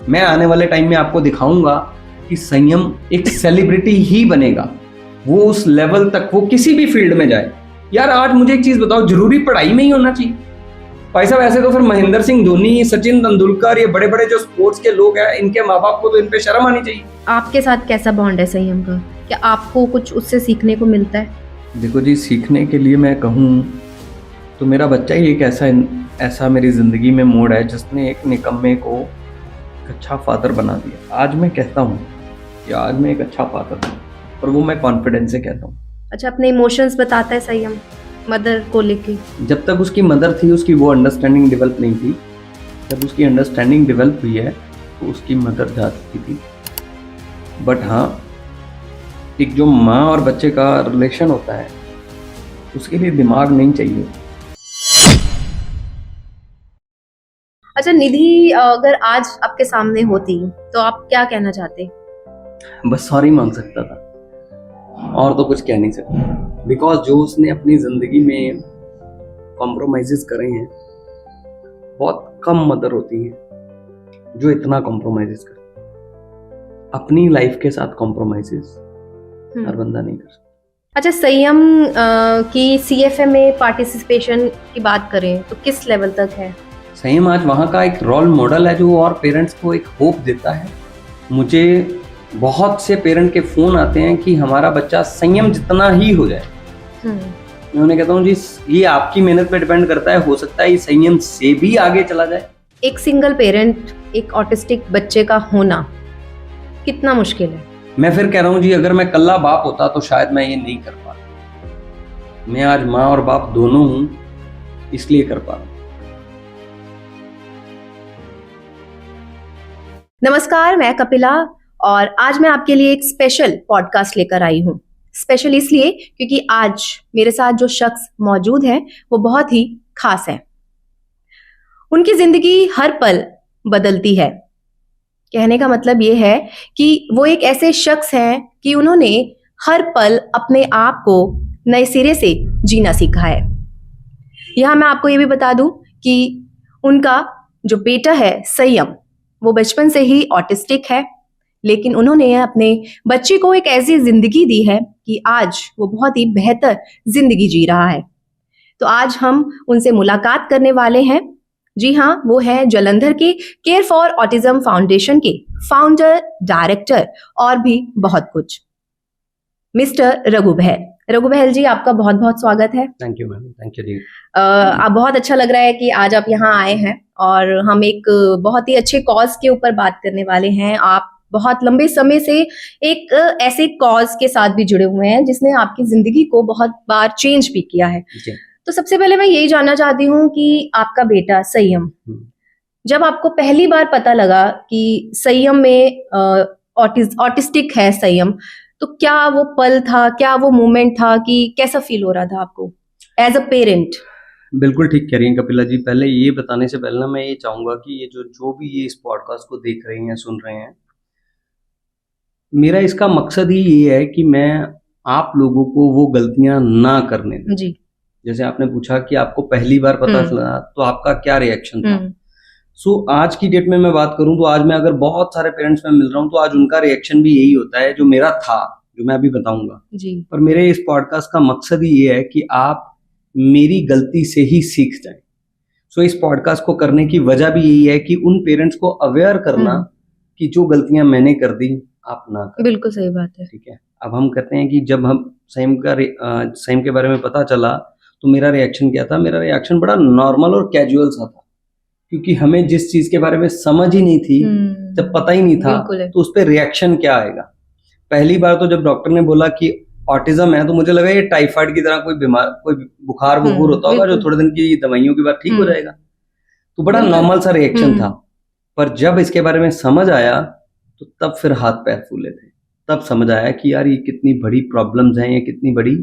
मैं आने वाले टाइम में आपको दिखाऊंगा कि संयम एक सेलिब्रिटी ही बनेगा, वो उस लेवल तक, वो किसी भी फील्ड में जाए। यार आज मुझे एक चीज बताओ, जरूरी पढ़ाई में ही होना चाहिए? भाई साहब ऐसे तो फिर महेंद्र सिंह धोनी, सचिन तेंदुलकर, ये बड़े बड़े जो स्पोर्ट्स के लोग हैं, इनके माँ बाप को तो इन पे शर्म आनी चाहिए। आपके साथ कैसा बॉन्ड है संयम का? क्या आपको कुछ उससे सीखने को मिलता है? देखो जी, सीखने के लिए मैं कहूँ तो मेरा बच्चा ही एक ऐसा मेरी जिंदगी में मोड़ है जिसने एक निकम्मे को एक अच्छा फादर बना दिया। आज मैं कहता हूँ कि आज मैं एक अच्छा फादर हूँ, और वो मैं कॉन्फिडेंस से कहता हूँ। अच्छा, अपने इमोशंस बताता है संयम मदर को लेके? जब तक उसकी मदर थी उसकी वो अंडरस्टैंडिंग डेवलप नहीं थी। जब उसकी अंडरस्टैंडिंग डेवलप हुई है तो उसकी मदर जा चुकी थी। बट हाँ, एक जो माँ और बच्चे का रिलेशन होता है उसके लिए दिमाग नहीं चाहिए। अच्छा निधि, अगर आज आपके सामने होती तो आप क्या कहना चाहते? बस सॉरी मांग सकता था, और तो कुछ कह नहीं सकता। बिकॉज जो उसने अपनी जिंदगी में कॉम्प्रोमाइजेस करे हैं, बहुत कम मदर होती है जो इतना कॉम्प्रोमाइजेस करती। अपनी लाइफ के साथ कॉम्प्रोमाइजेस हर बंदा नहीं कर सकता। अच्छा, संयम की CFA में पार्टिसिपेशन की बात करें तो किस लेवल तक है? संयम आज वहाँ का एक रोल मॉडल है जो और पेरेंट्स को एक होप देता है। मुझे बहुत से पेरेंट के फोन आते हैं कि हमारा बच्चा संयम जितना ही हो जाए। मैं उन्हें कहता हूँ जी, ये आपकी मेहनत पे डिपेंड करता है, हो सकता है ये संयम से भी आगे चला जाए। एक सिंगल पेरेंट एक ऑटिस्टिक बच्चे का होना कितना मुश्किल है? मैं फिर कह रहा हूँ जी, अगर मैं कल्ला बाप होता तो शायद मैं ये नहीं कर पाता। मैं आज माँ और बाप दोनों हूँ, इसलिए कर पा रहा हूँ। नमस्कार, मैं कपिला और आज मैं आपके लिए एक स्पेशल पॉडकास्ट लेकर आई हूँ। स्पेशल इसलिए क्योंकि आज मेरे साथ जो शख्स मौजूद है वो बहुत ही खास है। उनकी जिंदगी हर पल बदलती है। कहने का मतलब ये है कि वो एक ऐसे शख्स हैं कि उन्होंने हर पल अपने आप को नए सिरे से जीना सीखा है। यहाँ मैं आपको ये भी बता दूं कि उनका जो बेटा है संयम, वो बचपन से ही ऑटिस्टिक है, लेकिन उन्होंने अपने बच्चे को एक ऐसी जिंदगी दी है कि आज वो बहुत ही बेहतर जिंदगी जी रहा है। तो आज हम उनसे मुलाकात करने वाले हैं। जी हाँ, वो है जालंधर के केयर फॉर ऑटिज्म फाउंडेशन के फाउंडर, डायरेक्टर और भी बहुत कुछ, मिस्टर रघु बहल। रघु बहल जी, आपका बहुत बहुत स्वागत है। Thank you ma'am, thank you ji. आप बहुत अच्छा लग रहा है कि आज आप यहाँ आए हैं और हम एक बहुत ही अच्छे कॉज के ऊपर बात करने वाले हैं। आप बहुत लंबे समय से एक ऐसे कॉज के साथ भी जुड़े हुए हैं जिसने आपकी जिंदगी को बहुत बार चेंज भी किया है। तो सबसे पहले मैं यही जानना चाहती हूँ कि आपका बेटा संयम, जब आपको पहली बार पता लगा कि संयम में ऑटिस्टिक है संयम, तो क्या वो पल था, क्या वो मोमेंट था कि कैसा फील हो रहा था आपको एज अ पेरेंट? बिल्कुल ठीक कह रही हैं कपिला जी। पहले ये बताने से पहले ना मैं ये चाहूंगा कि ये जो भी ये इस पॉडकास्ट को देख रहे हैं, सुन रहे हैं, मेरा इसका मकसद ही ये है कि मैं आप लोगों को वो गलतियां ना करने दूं। जी। जैसे आपने पूछा कि आपको पहली बार पता चला तो आपका क्या रिएक्शन था। सो आज की डेट में मैं बात करूं तो आज मैं अगर बहुत सारे पेरेंट्स में मिल रहा हूं तो आज उनका रिएक्शन भी यही होता है जो मेरा था, जो मैं अभी बताऊंगा जी। पर मेरे इस पॉडकास्ट का मकसद ही ये है कि आप मेरी गलती से ही सीख जाएं। सो इस पॉडकास्ट को करने की वजह भी यही है कि उन पेरेंट्स को अवेयर करना कि जो गलतियां मैंने कर दी आप ना करें। बिल्कुल सही बात है। ठीक है, अब हम कहते हैं कि जब हम सैम के बारे में पता चला तो मेरा रिएक्शन क्या था। मेरा रिएक्शन बड़ा नॉर्मल और कैजुअल सा था, क्योंकि हमें जिस चीज के बारे में समझ ही नहीं थी, जब पता ही नहीं था तो उस पर रिएक्शन क्या आएगा। पहली बार तो जब डॉक्टर ने बोला कि ऑटिज्म है तो मुझे लगा ये टाइफाइड की तरह कोई बुखार होता होगा जो थोड़े दिन की दवाइयों के बाद ठीक हो जाएगा। तो बड़ा नॉर्मल सा रिएक्शन था। पर जब इसके बारे में समझ आया तो तब फिर हाथ पैर फूले थे। तब समझ आया कि यार ये कितनी बड़ी प्रॉब्लम्स हैं, ये कितनी बड़ी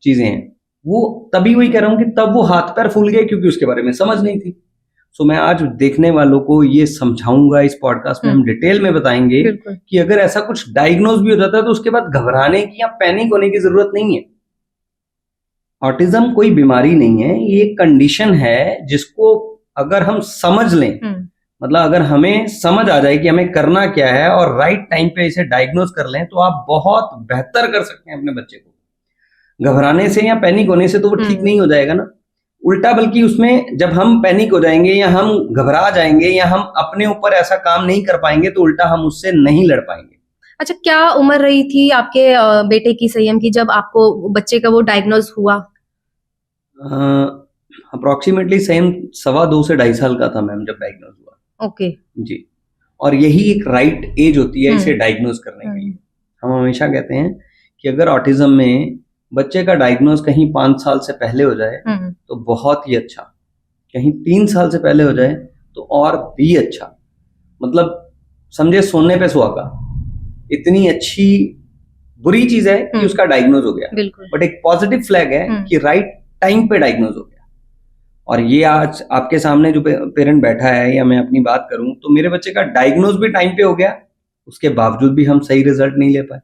चीजें हैं। वो तभी वही कह रहा हूँ कि तब वो हाथ पैर फूल गए क्योंकि उसके बारे में समझ नहीं थी। सो मैं आज देखने वालों को ये समझाऊंगा, इस पॉडकास्ट में हम डिटेल में बताएंगे कि अगर ऐसा कुछ डायग्नोज भी हो जाता है तो उसके बाद घबराने की या पैनिक होने की जरूरत नहीं है। ऑटिज्म कोई बीमारी नहीं है, ये एक कंडीशन है जिसको अगर हम समझ लें मतलब अगर हमें समझ आ जाए कि हमें करना क्या है और राइट टाइम पे इसे डायग्नोज कर लें तो आप बहुत बेहतर कर सकते हैं अपने बच्चे को। घबराने से या पैनिक होने से तो वो ठीक नहीं हो जाएगा ना, उल्टा बल्कि उसमें जब हम पैनिक हो जाएंगे या हम घबरा जाएंगे या हम अपने ऊपर ऐसा काम नहीं कर पाएंगे तो उल्टा हम उससे नहीं लड़ पाएंगे। अच्छा, क्या उम्र रही थी आपके बेटे की, संयम की, जब आपको बच्चे का वो डायग्नोज हुआ? अप्रोक्सीमेटली सेम 2.25 से 2.5 साल का था मैम जब डायग्नोज हुआ। ओके। जी, और यही एक राइट एज होती है इसे डायग्नोज करने के लिए। हम हमेशा कहते हैं कि अगर ऑटिज्म में बच्चे का डायग्नोज कहीं 5 साल से पहले हो जाए तो बहुत ही अच्छा, कहीं 3 साल से पहले हो जाए तो और भी अच्छा। मतलब समझे सोने पे सुहागा, इतनी अच्छी बुरी चीज है कि उसका डायग्नोज हो गया, बट एक पॉजिटिव फ्लैग है कि राइट टाइम पे डायग्नोज हो गया। और ये आज आपके सामने जो पेरेंट बैठा है या मैं अपनी बात करूं तो मेरे बच्चे का डायग्नोज भी टाइम पे हो गया, उसके बावजूद भी हम सही रिजल्ट नहीं ले पाए।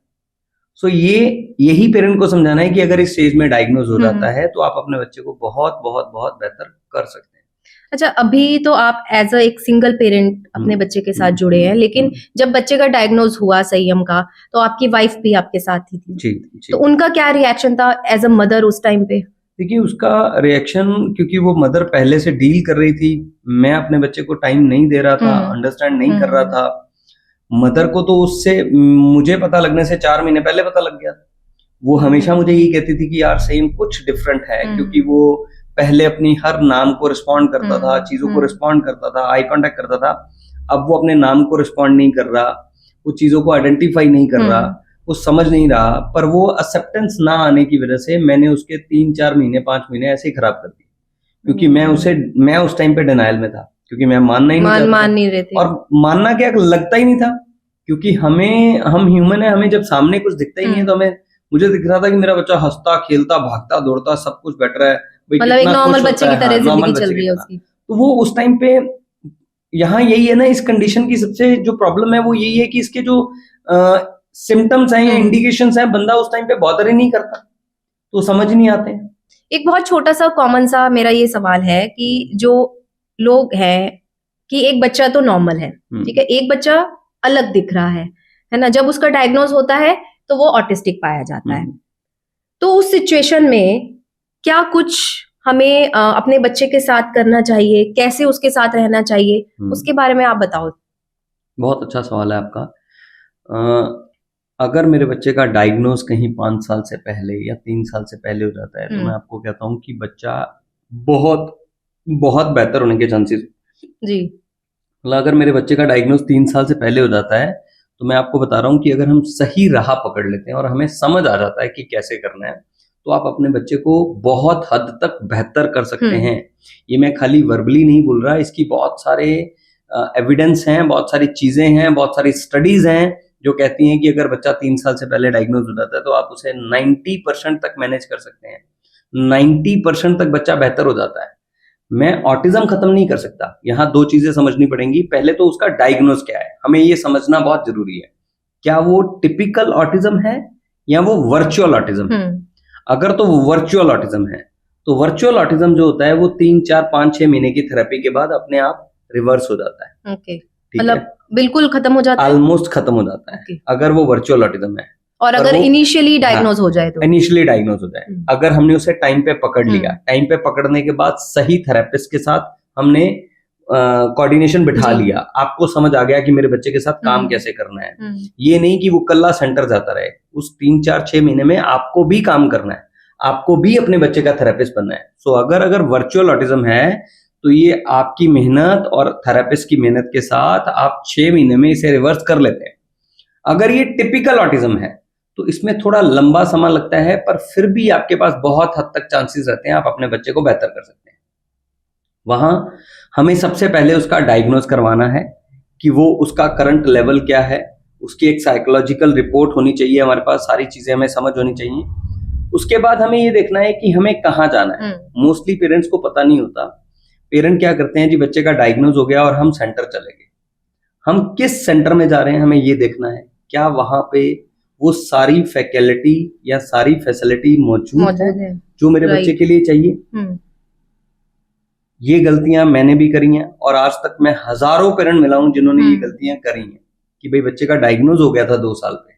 सो यही पेरेंट को समझाना है कि अगर इस स्टेज में डायग्नोज हो जाता है तो आप अपने बच्चे को बहुत बहुत बहुत बेहतर कर सकते हैं। अच्छा, अभी तो आप एज एक सिंगल पेरेंट अपने बच्चे के साथ जुड़े हैं, लेकिन जब बच्चे का डायग्नोज हुआ संयम का तो आपकी वाइफ भी आपके साथ ही थी। जी। तो उनका क्या रिएक्शन था एज अ मदर उस टाइम पे? देखिए उसका रिएक्शन, क्योंकि वो मदर पहले से डील कर रही थी, मैं अपने बच्चे को टाइम नहीं दे रहा था, अंडरस्टैंड नहीं कर रहा था। मदर को तो उससे मुझे पता लगने से 4 महीने पहले पता लग गया। वो हमेशा मुझे यही कहती थी कि यार सेम कुछ डिफरेंट है, क्योंकि वो पहले अपनी हर नाम को रिस्पॉन्ड करता था, चीजों को रिस्पॉन्ड करता था, आई कांटेक्ट करता था। अब वो अपने नाम को रिस्पॉन्ड नहीं कर रहा, वो चीजों को आइडेंटिफाई नहीं कर रहा, वो समझ नहीं रहा। पर वो एक्सेप्टेंस ना आने की वजह से मैंने उसके 3-4 महीने 5 महीने ऐसे ही खराब कर दिए, क्योंकि मैं उस टाइम पे डिनायल में था, क्योंकि मैं मानना ही नहीं रहे थे। और मानना क्या, लगता ही नहीं था, क्योंकि हम ह्यूमन है, हमें जब सामने कुछ दिखता ही नहीं है तो मुझे दिख रहा था कि मेरा बच्चा हंसता खेलता भागता दौड़ता सब कुछ बेटर है, मतलब एक नॉर्मल बच्चे की तरह जिंदगी चल रही है उसकी। तो वो उस टाइम पे यहाँ यही है ना, इस कंडीशन की सबसे जो प्रॉब्लम है वो यही है कि इसके जो सिम्टम्स हैं या इंडिकेशंस हैं, बंदा उस टाइम पे बॉदर ही नहीं करता, तो समझ नहीं आते हैं। एक बहुत छोटा सा कॉमन सा मेरा ये सवाल है कि जो लोग हैं कि एक बच्चा तो नॉर्मल है, ठीक है, एक बच्चा अलग दिख रहा है ना, जब उसका डायग्नोज होता है तो वो ऑटिस्टिक पाया जाता है। तो उस सिचुएशन में क्या कुछ हमें अपने बच्चे के साथ करना चाहिए, कैसे उसके साथ रहना चाहिए, उसके बारे में आप बताओ। बहुत अच्छा सवाल है आपका। अगर मेरे बच्चे का डायग्नोज कहीं 5 साल से पहले या 3 साल से पहले हो जाता है तो मैं आपको कहता हूँ कि बच्चा बहुत बहुत बेहतर होने के चांसेस जी। मतलब अगर मेरे बच्चे का डायग्नोज 3 साल से पहले हो जाता है तो मैं आपको बता रहा हूँ कि अगर हम सही राह पकड़ लेते हैं और हमें समझ आ जाता है कि कैसे करना है तो आप अपने बच्चे को बहुत हद तक बेहतर कर सकते हैं। ये मैं खाली वर्बली नहीं बोल रहा, इसकी बहुत सारे एविडेंस हैं, बहुत सारी चीजें हैं, बहुत सारी स्टडीज हैं जो कहती हैं कि अगर बच्चा 3 साल से पहले डायग्नोज हो जाता है तो आप उसे 90% तक मैनेज कर सकते हैं, 90% तक बच्चा बेहतर हो जाता है। मैं ऑटिज्म खत्म नहीं कर सकता, यहाँ 2 चीजें समझनी पड़ेंगी। पहले तो उसका डायग्नोज क्या है, हमें ये समझना बहुत जरूरी है, क्या वो टिपिकल ऑटिज्म है या वो वर्चुअल ऑटिज्म है। अगर तो वर्चुअल ऑटिज्म है तो वर्चुअल ऑटिज्म जो होता है वो 3, 4, 5, 6 महीने की थेरेपी के बाद अपने आप रिवर्स हो जाता है। ओके, मतलब बिल्कुल खत्म हो जाता है, ऑलमोस्ट खत्म हो जाता है अगर वो वर्चुअल ऑटिज्म है। और अगर इनिशियली डायग्नोज हो जाए तो इनिशियली डायग्नोज हो जाए, अगर हमने उसे टाइम पे पकड़ लिया, टाइम पे पकड़ने के बाद सही थेरेपिस्ट के साथ हमने कोऑर्डिनेशन बिठा लिया, आपको समझ आ गया कि मेरे बच्चे के साथ काम कैसे करना है। ये नहीं कि वो कल्ला सेंटर जाता रहे, उस 3, 4, 6 महीने में आपको भी काम करना है, आपको भी अपने बच्चे का थेरेपिस्ट बनना है। सो अगर वर्चुअल ऑटिज्म है तो ये आपकी मेहनत और थेरेपिस्ट की मेहनत के साथ आप 6 महीने में इसे रिवर्स कर लेते हैं। अगर ये टिपिकल ऑटिज्म है तो इसमें थोड़ा लंबा समय लगता है, पर फिर भी आपके पास बहुत हद तक चांसेस रहते हैं, आप अपने बच्चे को बेहतर कर सकते हैं। वहां हमें सबसे पहले उसका डायग्नोज करवाना है कि वो उसका करंट लेवल क्या है, उसकी एक साइकोलॉजिकल रिपोर्ट होनी चाहिए, हमारे पास सारी चीजें हमें समझ होनी चाहिए। उसके बाद हमें ये देखना है कि हमें कहाँ जाना है। मोस्टली पेरेंट्स को पता नहीं होता, पेरेंट क्या करते हैं जी, बच्चे का डायग्नोज हो गया और हम सेंटर चले गए। हम किस सेंटर में जा रहे हैं हमें ये देखना है, क्या वहां पे वो सारी फैकल्टी या सारी फैसिलिटी मौजूद है जो मेरे बच्चे के लिए चाहिए। ये गलतियां मैंने भी करी हैं और आज तक मैं हजारों पेरेंट मिला हूं जिन्होंने ये गलतियां करी हैं कि भाई बच्चे का डायग्नोज हो गया था 2 साल पे,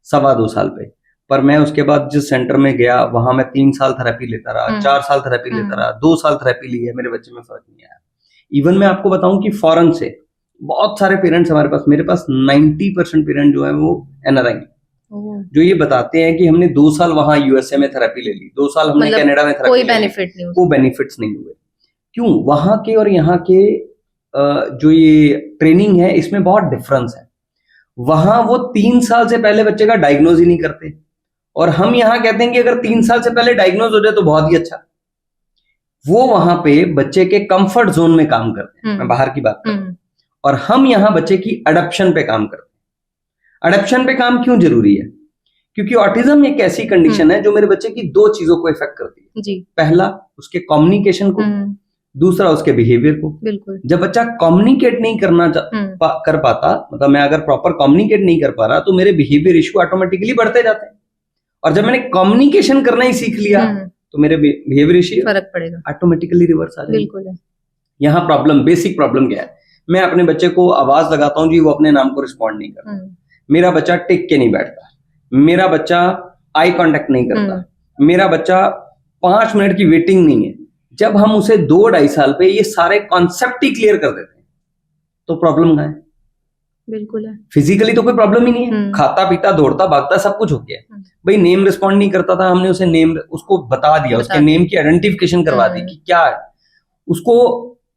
2.25 साल पे, पर मैं उसके बाद जिस सेंटर में गया वहां मैं 3 साल थेरेपी लेता रहा, 4 साल थेरेपी लेता रहा, 2 साल थेरेपी ली है, मेरे बच्चे में फर्क नहीं आया। इवन मैं आपको बताऊं कि फॉरेन से बहुत सारे पेरेंट्स हमारे पास, मेरे पास 90% पेरेंट जो है वो NRI, जो ये बताते हैं कि हमने 2 साल वहां USA में थेरेपी ले ली, 2 साल हमने कनाडा में थेरेपी कोई बेनिफिट नहीं, वो बेनिफिट्स नहीं हुए। क्यों? वहां के और यहाँ के जो ये ट्रेनिंग है इसमें बहुत डिफरेंस है। वहां वो 3 साल से पहले बच्चे का डायग्नोज ही नहीं करते और हम यहाँ कहते हैं कि अगर 3 साल से पहले डायग्नोज हो जाए तो बहुत ही अच्छा। वो वहां पे बच्चे के कंफर्ट जोन में काम करते हैं, मैं बाहर की बात कर रहा हूं, और हम यहाँ बच्चे की अडॉप्शन पे काम करते हैं। अडॉप्शन पे काम क्यों जरूरी है? क्योंकि ऑटिज्म एक ऐसी कंडीशन है जो मेरे बच्चे की 2 चीजों को इफेक्ट करती है जी। पहला उसके कम्युनिकेशन को, दूसरा उसके बिहेवियर को। बिल्कुल। जब बच्चा कम्युनिकेट नहीं कर पाता, मतलब मैं अगर प्रॉपर कम्युनिकेट नहीं कर पा रहा तो मेरे बिहेवियर इशू ऑटोमेटिकली बढ़ते जाते हैं, और जब मैंने कम्युनिकेशन करना ही सीख लिया तो मेरे बिहेवियर इशू फर्क पड़ेगा, ऑटोमेटिकली रिवर्स आ जाएगा। बिल्कुल है। यहाँ प्रॉब्लम, बेसिक प्रॉब्लम क्या है? मैं अपने बच्चे को आवाज लगाता हूँ जी, वो अपने नाम को रिस्पॉन्ड नहीं करता, मेरा बच्चा टिक के नहीं बैठता, मेरा बच्चा आई कांटेक्ट नहीं करता, मेरा बच्चा 5 मिनट की वेटिंग नहीं है। जब हम उसे 2-2.5 साल पे ये सारे कॉन्सेप्ट ही क्लियर कर देते हैं तो प्रॉब्लम कहाँ है? बिल्कुल है। फिजिकली तो कोई प्रॉब्लम ही नहीं है, खाता पीता दौड़ता भागता सब कुछ हो गया। भाई नेम रिस्पॉन्ड नहीं करता था, हमने उसे नेम उसको बता दिया, उसके नेम की आइडेंटिफिकेशन करवा दी कि क्या है। उसको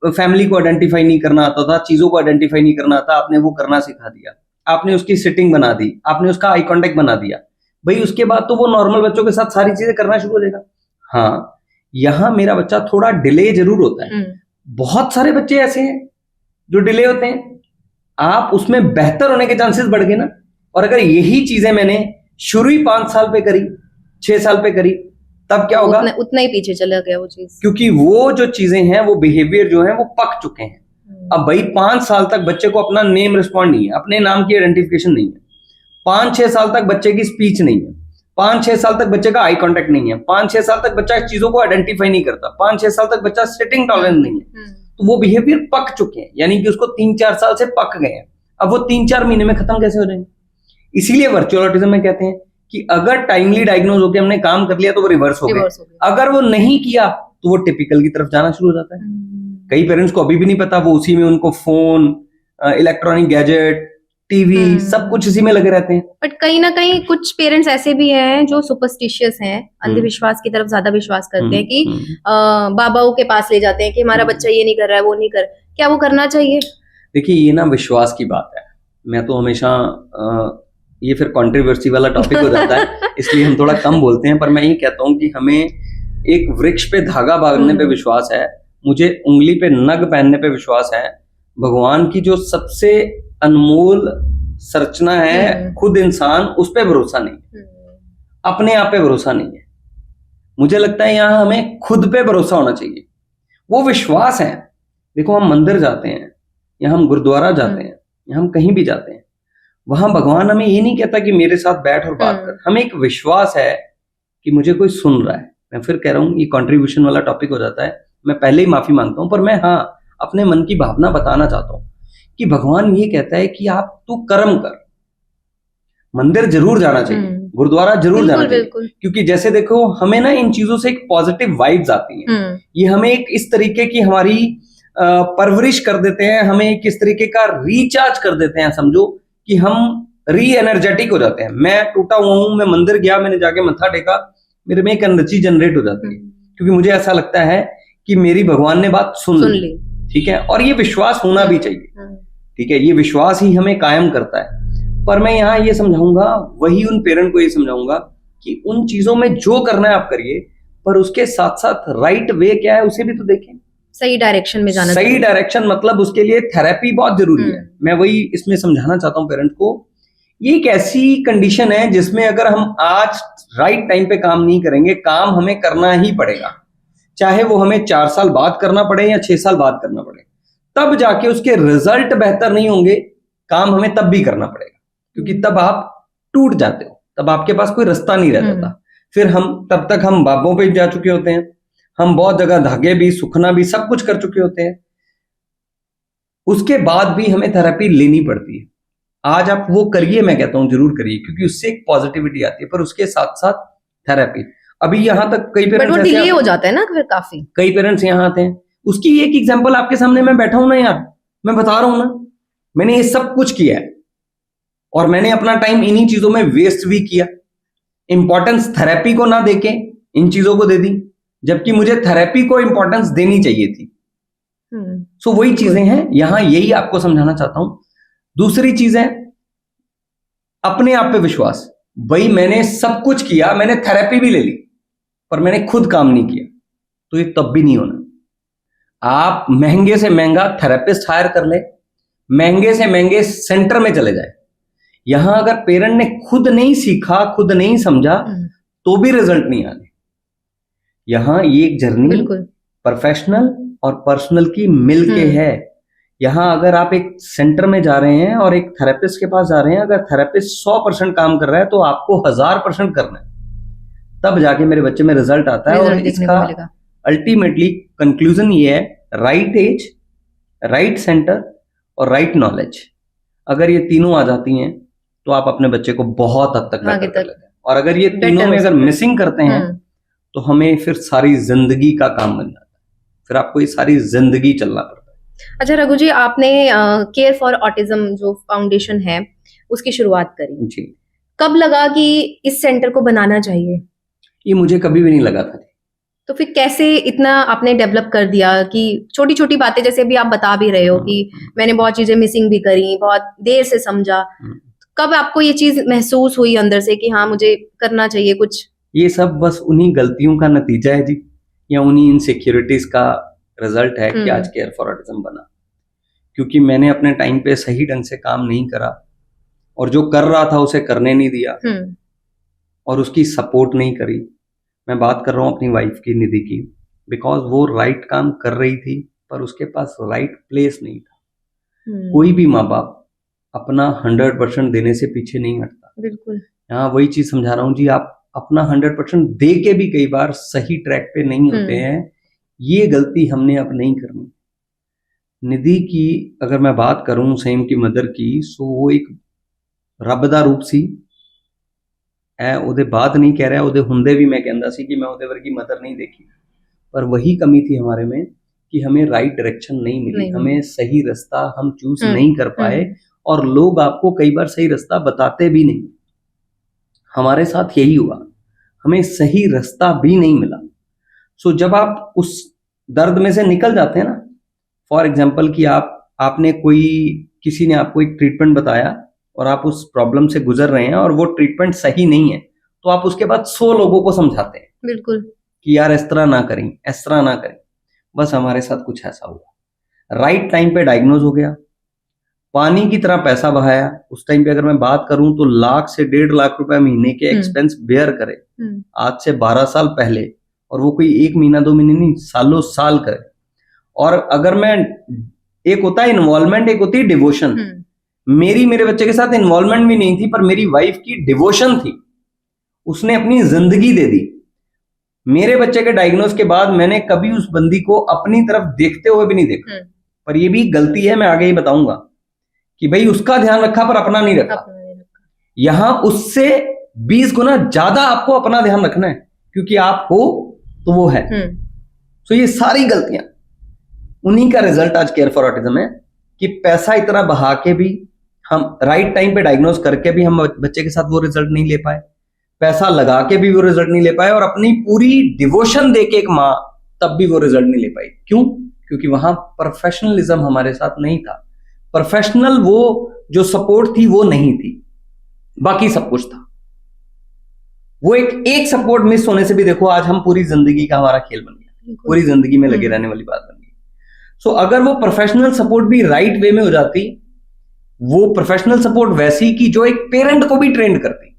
फैमिली को आइडेंटिफाई नहीं करना आता था, चीजों को आइडेंटिफाई नहीं करना आता, आपने वो करना सिखा दिया, आपने उसकी सिटिंग बना दी, आपने उसका आई कॉन्टेक्ट बना दिया। भाई उसके बाद तो वो नॉर्मल बच्चों के साथ सारी चीजें करना शुरू हो जाएगा। हाँ, यहाँ मेरा बच्चा थोड़ा डिले जरूर होता है। बहुत सारे बच्चे ऐसे हैं जो डिले होते हैं, आप उसमें बेहतर होने के चांसेस बढ़ गए ना। और अगर यही चीजें मैंने शुरू ही 5 साल पे करी, 6 साल पे करी, तब क्या होगा? उतना ही पीछे चला गया वो चीज, क्योंकि वो जो चीजें हैं, वो बिहेवियर जो है वो पक चुके हैं। अब भाई 5 साल तक बच्चे को अपना नेम रिस्पॉन्ड नहीं है, अपने नाम की आइडेंटिफिकेशन नहीं है, 5-6 साल तक बच्चे की स्पीच नहीं है, 5-6 साल तक बच्चे का आई कांटेक्ट नहीं है, 5-6 साल तक बच्चा चीजों को आइडेंटिफाई नहीं करता, 5-6 साल तक बच्चा सिटिंग टॉलरेंस नहीं है, तो वो बिहेवियर पक चुके हैं, यानी कि उसको 3-4 साल से पक गए हैं। अब वो 3-4 महीने में खत्म कैसे हो जाएंगे? इसीलिए वर्चुअल ऑटिज्म में कहते हैं कि अगर टाइमली डायग्नोज होकर हमने काम कर लिया तो वो रिवर्स हो गया, अगर वो नहीं किया तो वो टिपिकल की तरफ जाना शुरू हो जाता है। कई पेरेंट्स को अभी भी नहीं पता, वो उसी में उनको फोन, इलेक्ट्रॉनिक गैजेट, टीवी, सब कुछ इसी में लगे रहते हैं। बट कहीं ना कहीं कुछ पेरेंट्स ऐसे भी हैं जो सुपरस्टिशियस हैं, अंधविश्वास की तरफ ज्यादा विश्वास करते हैं कि बाबाओं के पास ले जाते हैं कि हमारा बच्चा ये नहीं कर रहा है, वो नहीं कर, क्या वो करना चाहिए? देखिए, ये ना विश्वास की बात है। मैं तो हमेशा ये फिर कंट्रोवर्सी वाला टॉपिक हो जाता है, इसलिए हम थोड़ा कम बोलते हैं, पर मैं ये कहता हूँ कि हमें एक वृक्ष पे धागा बांधने पे विश्वास है, मुझे उंगली पे नग पहनने पे विश्वास है। भगवान की जो सबसे अनमोल संरचना है खुद इंसान, उस पे भरोसा नहीं, अपने आप पे भरोसा नहीं है। मुझे लगता है यहाँ हमें खुद पे भरोसा होना चाहिए, वो विश्वास है। देखो, हम मंदिर जाते हैं या हम गुरुद्वारा जाते हैं या हम कहीं भी जाते हैं, वहां भगवान हमें ये नहीं कहता कि मेरे साथ बैठ और बात कर, हमें एक विश्वास है कि मुझे कोई सुन रहा है। मैं फिर कह रहा हूँ, ये कंट्रीब्यूशन वाला टॉपिक हो जाता है, मैं पहले ही माफी मांगता हूं, पर मैं अपने मन की भावना बताना चाहता हूं कि भगवान ये कहता है कि तू कर्म कर। मंदिर जरूर जाना चाहिए, गुरुद्वारा जरूर जाना चाहिए, क्योंकि जैसे देखो, हमें ना इन चीजों से एक पॉजिटिव वाइब्स आती हैं। ये हमें एक इस तरीके की हमारी परवरिश कर देते हैं, हमें एक इस तरीके का रिचार्ज कर देते हैं, समझो कि हम री एनर्जेटिक हो जाते हैं। मैं टूटा हुआ हूं, मैं मंदिर गया, मैंने जाके मत्था टेका, मेरे में एक एनर्जी जनरेट हो जाती है, क्योंकि मुझे ऐसा लगता है कि मेरी भगवान ने बात सुन ली। ठीक है, और ये विश्वास होना भी चाहिए। ठीक है, ये विश्वास ही हमें कायम करता है। पर मैं यहाँ ये समझाऊंगा, वही उन पेरेंट को ये समझाऊंगा कि उन चीजों में जो करना है आप करिए, पर उसके साथ साथ राइट वे क्या है उसे भी तो देखें, सही डायरेक्शन में जाना। सही डायरेक्शन मतलब उसके लिए थेरेपी बहुत जरूरी है। मैं वही इसमें समझाना चाहता हूँ पेरेंट को। ये एक ऐसी कंडीशन है जिसमें अगर हम आज राइट टाइम पे काम नहीं करेंगे, काम हमें करना ही पड़ेगा, चाहे वो हमें 4 साल बाद करना पड़े या 6 साल बाद करना पड़े, तब जाके उसके रिजल्ट बेहतर नहीं होंगे। काम हमें तब भी करना पड़ेगा, क्योंकि तब आप टूट जाते हो, तब आपके पास कोई रास्ता नहीं रहता था। फिर तब तक हम बाबों पे जा चुके होते हैं, हम बहुत जगह धागे भी, सुखना भी, सब कुछ कर चुके होते हैं, उसके बाद भी हमें थेरेपी लेनी पड़ती है। आज आप वो करिए, मैं कहता हूं जरूर करिए, क्योंकि उससे एक पॉजिटिविटी आती है, पर उसके साथ साथ थेरेपी। अभी यहां तक कई बट वो पेरेंट्स डिले हो जाता है ना फिर काफी। कई पेरेंट्स यहाँ आते हैं, उसकी एक एग्जांपल आपके सामने मैं बैठा हूं ना यार, मैं बता रहा हूं ना, मैंने ये सब कुछ किया है और मैंने अपना टाइम इन्हीं चीजों में वेस्ट भी किया। इंपॉर्टेंस थेरेपी को ना देके इन चीजों को दे दी, जबकि मुझे थेरेपी को इंपॉर्टेंस देनी चाहिए थी। सो वही चीजें हैं यहां, यही आपको समझाना चाहता हूं। दूसरी चीज है अपने आप पे विश्वास। भाई मैंने सब कुछ किया, मैंने थेरेपी भी ले ली, पर मैंने खुद काम नहीं किया, तो ये तब भी नहीं होना। आप महंगे से महंगा थेरेपिस्ट हायर कर ले, महंगे से महंगे सेंटर में चले जाए, यहां अगर पेरेंट ने खुद नहीं सीखा, खुद नहीं समझा, तो भी रिजल्ट नहीं आने। यहां ये एक जर्नी प्रोफेशनल और पर्सनल की मिलके है। यहां अगर आप एक सेंटर में जा रहे हैं और एक थेरेपिस्ट के पास जा रहे हैं, अगर थेरेपिस्ट 100% काम कर रहा है तो आपको 1000% करना है, तब जाके मेरे बच्चे में रिजल्ट आता है। और इसका अल्टीमेटली कंक्लूजन ये है, राइट एज, राइट सेंटर और राइट नॉलेज, अगर ये तीनों आ जाती हैं तो आप अपने बच्चे को बहुत हद तक बेटर कर लेते हैं। और अगर ये तीनों में अगर मिसिंग करते हैं तो हमें फिर सारी जिंदगी का काम बन जाता है, फिर आपको ये सारी जिंदगी चलना पड़ता है। अच्छा रघु जी, आपने केयर फॉर ऑटिज्म जो फाउंडेशन है उसकी शुरुआत करी जी, कब लगा कि इस सेंटर को बनाना चाहिए? ये मुझे कभी भी नहीं लगा था। तो फिर कैसे इतना आपने डेवलप कर दिया कि छोटी छोटी बातें, जैसे अभी आप बता भी रहे हो कि मैंने बहुत चीजें मिसिंग भी करी, बहुत देर से समझा, कब आपको ये चीज महसूस हुई अंदर से कि हाँ मुझे करना चाहिए कुछ? ये सब बस उन्हीं गलतियों का नतीजा है जी, या उन्हीं इनसिक्योरिटीज का रिजल्ट है कि आज केयर फॉर ऑटिज्म बना। क्योंकि मैंने अपने टाइम पे सही ढंग से काम नहीं करा, और जो कर रहा था उसे करने नहीं दिया, और उसकी सपोर्ट नहीं करी। मैं बात कर रहा हूँ अपनी वाइफ की, निधि की, बिकॉज वो राइट काम कर रही थी पर उसके पास राइट प्लेस नहीं था। कोई भी माँ बाप अपना 100% देने से पीछे नहीं हटता। बिल्कुल, यहाँ वही चीज समझा रहा हूँ जी, आप अपना 100% दे के भी कई बार सही ट्रैक पे नहीं होते हैं। ये गलती हमने अब नहीं करनी। निधि की अगर मैं बात करूं, सैम की मदर की, सो वो एक रब दा रूप सी है। ਉਹਦੇ ਬਾਅਦ नहीं कह रहा, ਉਹਦੇ ਹੁੰਦੇ भी मैं कहता सी कि मैं ਉਹਦੇ वर्गी मदर नहीं देखी, पर वही कमी थी हमारे में कि हमें राइट डायरेक्शन नहीं मिली, हमें सही रास्ता हम चूज नहीं कर पाए, और लोग आपको कई बार सही रास्ता बताते भी नहीं। हमारे साथ यही हुआ, हमें सही रास्ता भी नहीं मिला। सो जब आप उस दर्द में से निकल जाते हैं ना, फॉर एग्जाम्पल कि आपने किसी ने आपको एक ट्रीटमेंट बताया और आप उस प्रॉब्लम से गुजर रहे हैं और वो ट्रीटमेंट सही नहीं है, तो आप उसके बाद 100 लोगों को समझाते हैं बिल्कुल कि यार इस तरह ना करें, इस तरह ना करें। बस हमारे साथ कुछ ऐसा हुआ, राइट टाइम पे डायग्नोज हो गया, पानी की तरह पैसा बहाया। उस टाइम पे अगर मैं बात करूं तो 1 लाख से 1.5 लाख रुपए महीने के एक्सपेंस बेयर करे, आज से 12 साल पहले, और वो कोई 1 महीना 2 महीने नहीं, सालों साल करे। और अगर मैं, एक होता है इन्वॉल्वमेंट, एक होती है डिवोशन। मेरे बच्चे के साथ इन्वॉल्वमेंट भी नहीं थी, पर मेरी वाइफ की डिवोशन थी, उसने अपनी जिंदगी दे दी। मेरे बच्चे के डायग्नोज के बाद मैंने कभी उस बंदी को अपनी तरफ देखते हुए भी नहीं देखा। पर ये भी गलती है, मैं आगे ही बताऊंगा कि भाई उसका ध्यान रखा पर अपना नहीं रखा। यहां उससे 20 गुना ज्यादा आपको अपना ध्यान रखना है, क्योंकि आप हो तो वो है। सो ये सारी गलतियां उन्हीं का रिजल्ट आज केयर फॉर ऑटिज्म है कि पैसा इतना बहा के भी, हम राइट टाइम पे डायग्नोज करके भी हम बच्चे के साथ वो रिजल्ट नहीं ले पाए, पैसा लगा के भी वो रिजल्ट नहीं ले पाए, और अपनी पूरी डिवोशन दे के एक माँ तब भी वो रिजल्ट नहीं ले पाई। क्यों? क्योंकि वहां प्रोफेशनलिज्म हमारे साथ नहीं था। प्रोफेशनल वो जो सपोर्ट थी वो नहीं थी, बाकी सब कुछ था। वो एक सपोर्ट मिस होने से भी देखो आज हम पूरी जिंदगी का हमारा खेल बन गया, पूरी जिंदगी में लगे रहने वाली बात बन गई। सो अगर वो प्रोफेशनल सपोर्ट भी राइट वे में हो जाती, वो प्रोफेशनल सपोर्ट वैसी कि जो एक पेरेंट को भी ट्रेंड करती।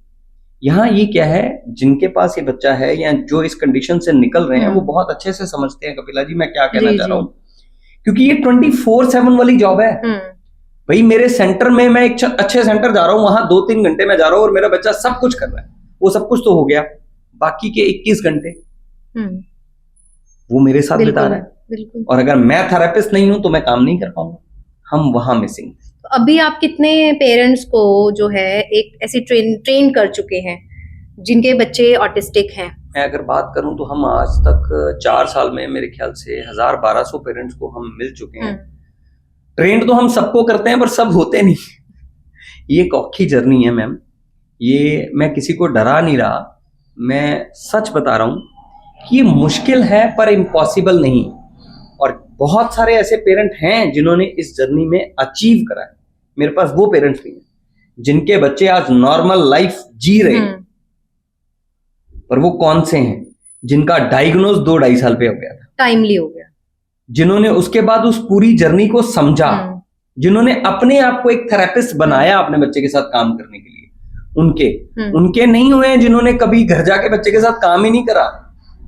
यहां ये क्या है, जिनके पास ये बच्चा है या जो इस कंडीशन से निकल रहे हैं, वो बहुत अच्छे से समझते हैं कपिला जी मैं क्या कहना चाह रहा हूं, क्योंकि ये 24/7 वाली जॉब है। भाई मेरे सेंटर में, मैं एक अच्छे सेंटर जा रहा हूं, वहां 2-3 घंटे में जा रहा हूं और मेरा बच्चा सब कुछ कर रहा है, वो सब कुछ तो हो गया, बाकी के 21 घंटे वो मेरे साथ बिता बिल्कुल रहा है, बिल्कुल। और अगर मैं थेरेपिस्ट नहीं हूं तो मैं काम नहीं कर पाऊंगा। हम वहां मिसिंग। तो अभी आप कितने पेरेंट्स को जो है एक ऐसी ट्रेन कर चुके हैं जिनके बच्चे ऑटिस्टिक हैं? मैं अगर बात करूं तो हम आज तक 4 साल में मेरे ख्याल से 1000-1200 पेरेंट्स को हम मिल चुके हैं। ट्रेंड तो हम सबको करते हैं पर सब होते नहीं। ये एक औखी जर्नी है मैम, ये मैं किसी को डरा नहीं रहा, मैं सच बता रहा हूं कि ये मुश्किल है पर इम्पॉसिबल नहीं। और बहुत सारे ऐसे पेरेंट हैं जिन्होंने इस जर्नी में अचीव करा है। मेरे पास वो पेरेंट्स नहीं है जिनके बच्चे आज नॉर्मल लाइफ जी रहे हैं, पर वो कौन से हैं जिनका डायग्नोज 2-2.5 साल पे हो गया था, टाइमली हो गया, जिन्होंने उसके बाद उस पूरी जर्नी को समझा, जिन्होंने अपने आप को एक थेरेपिस्ट बनाया अपने बच्चे के साथ काम करने के लिए। उनके नहीं हुए हैं जिन्होंने कभी घर जाके बच्चे के साथ काम ही नहीं करा।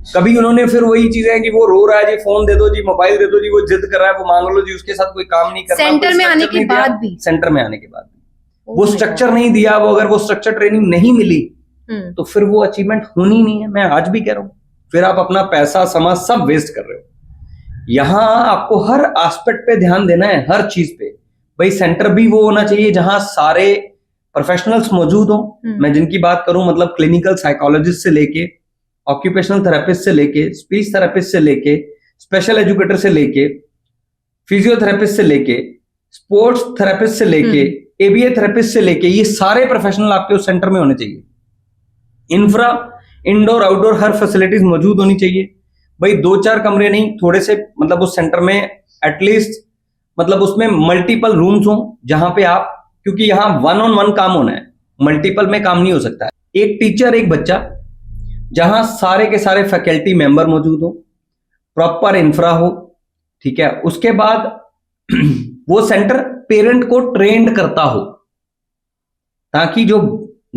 कभी उन्होंने फिर वही चीजें हैं कि वो रो रहा है जी, फोन दे दो जी, मोबाइल दे दो जी, वो जिद कर रहा है, वो मांग लो जी, उसके साथ कोई काम नहीं करना। सेंटर में आने के बाद भी, सेंटर में आने के बाद भी वो स्ट्रक्चर नहीं दिया, वो अगर वो स्ट्रक्चर ट्रेनिंग नहीं मिली तो फिर वो अचीवमेंट होनी नहीं है। मैं आज भी कह रहा हूं, फिर आप अपना पैसा समय सब वेस्ट कर रहे हो। यहां आपको हर एस्पेक्ट पे ध्यान देना है, हर चीज पे। भाई सेंटर भी वो होना चाहिए जहां सारे प्रोफेशनल्स मौजूद हो। मैं जिनकी बात करूं मतलब क्लिनिकल साइकोलॉजिस्ट से लेके, ऑक्यूपेशनल थेरेपिस्ट से लेके, स्पीच थेरेपिस्ट से लेके, स्पेशल एजुकेटर से लेके, फिजियोथेरेपिस्ट से लेके, स्पोर्ट्स थेरेपिस्ट से लेके, एबीए थेरेपिस्ट से लेके, ये सारे प्रोफेशनल आपके उस सेंटर में होने चाहिए। इंफ्रा, इंडोर आउटडोर हर फैसिलिटीज मौजूद होनी चाहिए। भाई 2-4 कमरे नहीं, थोड़े से मतलब उस सेंटर में एटलीस्ट मतलब उसमें मल्टीपल रूम्स हो जहां पे आप, क्योंकि यहाँ 1-on-1 काम होना है, मल्टीपल में काम नहीं हो सकता है। एक टीचर एक बच्चा, जहां सारे के सारे फैकल्टी मेंबर मौजूद हो, प्रॉपर इंफ्रा हो, ठीक है। उसके बाद वो सेंटर पेरेंट को ट्रेंड करता हो ताकि जो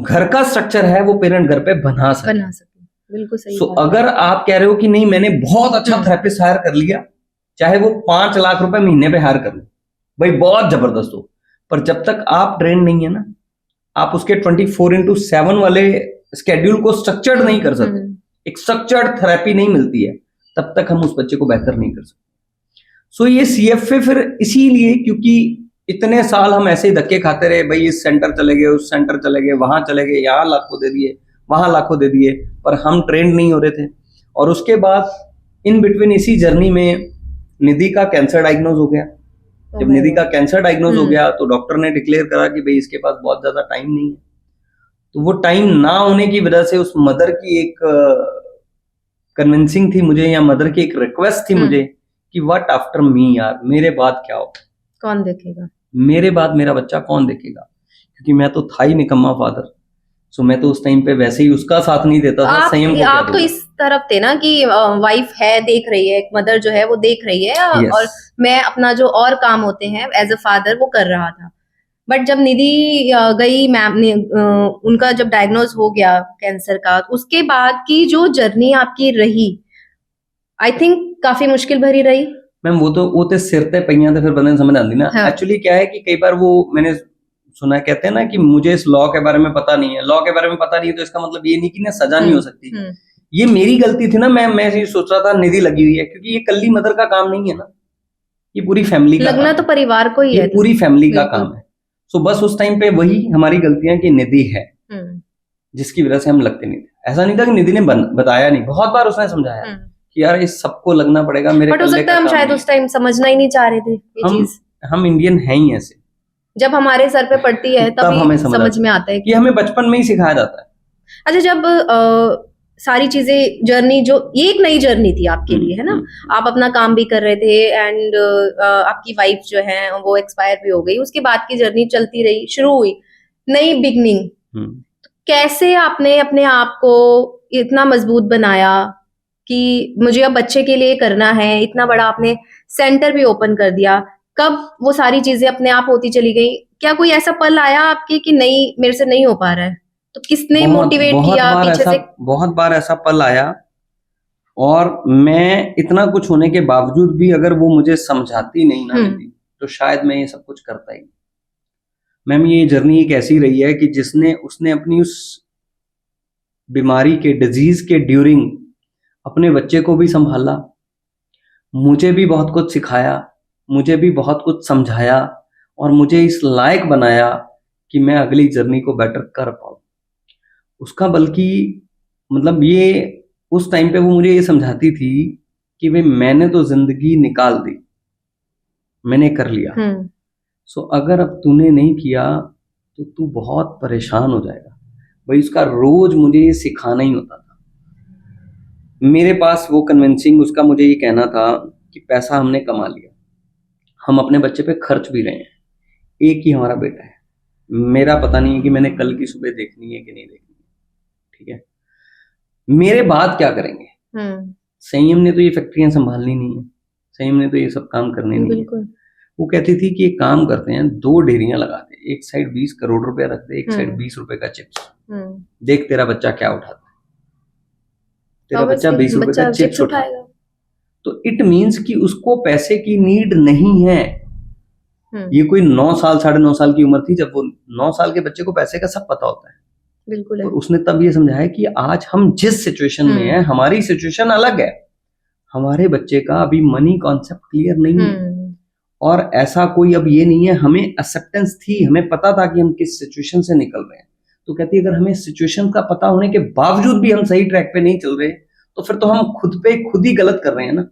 घर का स्ट्रक्चर है वो पेरेंट घर पे बना सके। बिल्कुल सही। सो अगर आप कह रहे हो कि नहीं मैंने बहुत अच्छा थेरेपिस्ट हायर कर लिया, चाहे वो 5 लाख रुपए महीने पे हायर कर लो, भाई बहुत जबरदस्त हो, पर जब तक आप ट्रेंड नहीं है ना, आप उसके 24/7 वाले स्केड्यूल को स्ट्रक्चर्ड नहीं कर सकते, एक स्ट्रक्चर्ड थेरेपी नहीं मिलती है, तब तक हम उस बच्चे को बेहतर नहीं कर सकते। सो ये सीएफए फिर इसीलिए, क्योंकि इतने साल हम ऐसे ही धक्के खाते रहे, भाई इस सेंटर चले गए, उस सेंटर चले गए, वहां चले गए, यहाँ लाखों दे दिए, वहां लाखों दे दिए, पर हम ट्रेंड नहीं हो रहे थे। और उसके बाद इन बिटवीन इसी जर्नी में निधि का कैंसर डायग्नोज हो गया। जब निधि का कैंसर डायग्नोज हो गया तो डॉक्टर ने डिक्लेयर करा कि भाई इसके पास बहुत ज्यादा टाइम नहीं है। तो वो टाइम ना होने की वजह से उस मदर की एक कन्विंसिंग थी मुझे, या मदर की एक रिक्वेस्ट थी मुझे कि व्हाट आफ्टर मी, यार मेरे बाद क्या होगा, कौन देखेगा मेरे बाद, मेरा बच्चा कौन देखेगा, क्योंकि मैं तो था ही निकम्मा फादर। सो मैं तो उस टाइम पे वैसे ही उसका साथ नहीं देता था। संयम को आप तो इस तरफ थे ना कि वाइफ है, देख रही है, एक मदर जो है वो देख रही है, और मैं अपना जो और काम होते हैं एज अ फादर वो कर रहा था। बट जब निधि गई मैम ने, उनका जब डायग्नोज हो गया कैंसर का, उसके बाद की जो जर्नी आपकी रही, आई थिंक काफी मुश्किल भरी रही। मैम वो तो सिर ते पईयां ते फिर बंदे समझ आती ना। एक्चुअली क्या है कि कई बार वो मैंने सुना, कहते हैं ना कि मुझे इस लॉ के बारे में पता नहीं है, लॉ के बारे में पता नहीं है तो इसका मतलब ये नहीं कि ना सजा नहीं हो सकती। ये मेरी गलती थी ना, मैं ये सोच रहा था निधि लगी हुई है, क्योंकि ये कल्ली मदर का काम नहीं है ना, ये पूरी फैमिली का लगना तो परिवार को ही है, पूरी फैमिली का काम है। सो बस उस टाइम पे वही हमारी गलतियां कि निधि है जिसकी वजह से हम लगते नहीं थे। ऐसा नहीं था कि निधि ने बताया नहीं, बहुत बार उसने समझाया कि यार इस सबको लगना पड़ेगा, मेरे बट हो सकता है हम शायद उस टाइम समझना ही नहीं चाह रहे थे ये चीज। हम इंडियन हैं ही ऐसे, जब हमारे सर पे पड़ती है तब हमें समझ में आता है कि हमें बचपन में ही सिखाया जाता है। अच्छा, जब सारी चीजें जर्नी, जो ये एक नई जर्नी थी आपके लिए, है ना, आप अपना काम भी कर रहे थे एंड आपकी वाइफ जो है वो एक्सपायर भी हो गई, उसके बाद की जर्नी चलती रही, शुरू हुई नई बिगनिंग। कैसे आपने अपने आप को इतना मजबूत बनाया कि मुझे अब बच्चे के लिए करना है, इतना बड़ा आपने सेंटर भी ओपन कर दिया, कब वो सारी चीजें अपने आप होती चली गई? क्या कोई ऐसा पल आया आपके कि नहीं मेरे से नहीं हो पा रहा है, तो किसने मोटिवेट किया पीछे से? बहुत बार ऐसा पल आया, और मैं इतना कुछ होने के बावजूद भी अगर वो मुझे समझाती नहीं ना तो शायद मैं ये सब कुछ करता ही। मैम ये जर्नी एक ऐसी रही है कि उसने अपनी उस बीमारी के, डिजीज के ड्यूरिंग अपने बच्चे को भी संभाला, मुझे भी बहुत कुछ सिखाया, मुझे भी बहुत कुछ समझाया और मुझे इस लायक बनाया कि मैं अगली जर्नी को बेटर कर पाऊँ। उसका बल्कि मतलब ये उस टाइम पे वो मुझे ये समझाती थी कि भाई मैंने तो जिंदगी निकाल दी, मैंने कर लिया, सो अगर अब तूने नहीं किया तो तू बहुत परेशान हो जाएगा। भाई उसका रोज मुझे ये सिखाना ही होता था। मेरे पास वो कन्विंसिंग उसका मुझे ये कहना था कि पैसा हमने कमा लिया, हम अपने बच्चे पे खर्च भी रहे हैं, एक ही हमारा बेटा है, मेरा पता नहीं है कि मैंने कल की सुबह देखनी है कि नहीं देखनी है, ठीक है, मेरे बाद क्या करेंगे। संयम ने तो ये फैक्ट्रियां संभालनी नहीं है, संयम ने तो ये सब काम करने नहीं है। वो कहती थी कि एक काम करते हैं, 2 डेयरियां लगा दे, एक साइड 20 करोड़ रुपया रख दे, एक साइड 20 रुपए का चिप्स, देख तेरा बच्चा क्या उठाता है, तेरा बच्चा 20 रुपए का चिप्स उठाएगा। तो इट मीन्स कि उसको पैसे की नीड नहीं है। ये कोई 9 साल 9.5 साल की उम्र थी जब वो 9 साल के बच्चे को पैसे का सब पता होता है। बिल्कुल। और उसने तब ये समझाया कि आज हम जिस सिचुएशन में हैं, हमारी सिचुएशन अलग है, हमारे बच्चे का अभी मनी कॉन्सेप्ट क्लियर नहीं है। और ऐसा कोई अब ये नहीं है, हमें एक्सेप्टेंस थी, हमें पता था कि हम किस सिचुएशन से निकल रहे हैं। तो कहती है अगर हमें सिचुएशन का पता होने के बावजूद भी हम सही ट्रैक पे नहीं चल रहे तो फिर तो हम खुद ही गलत कर रहे हैं ना।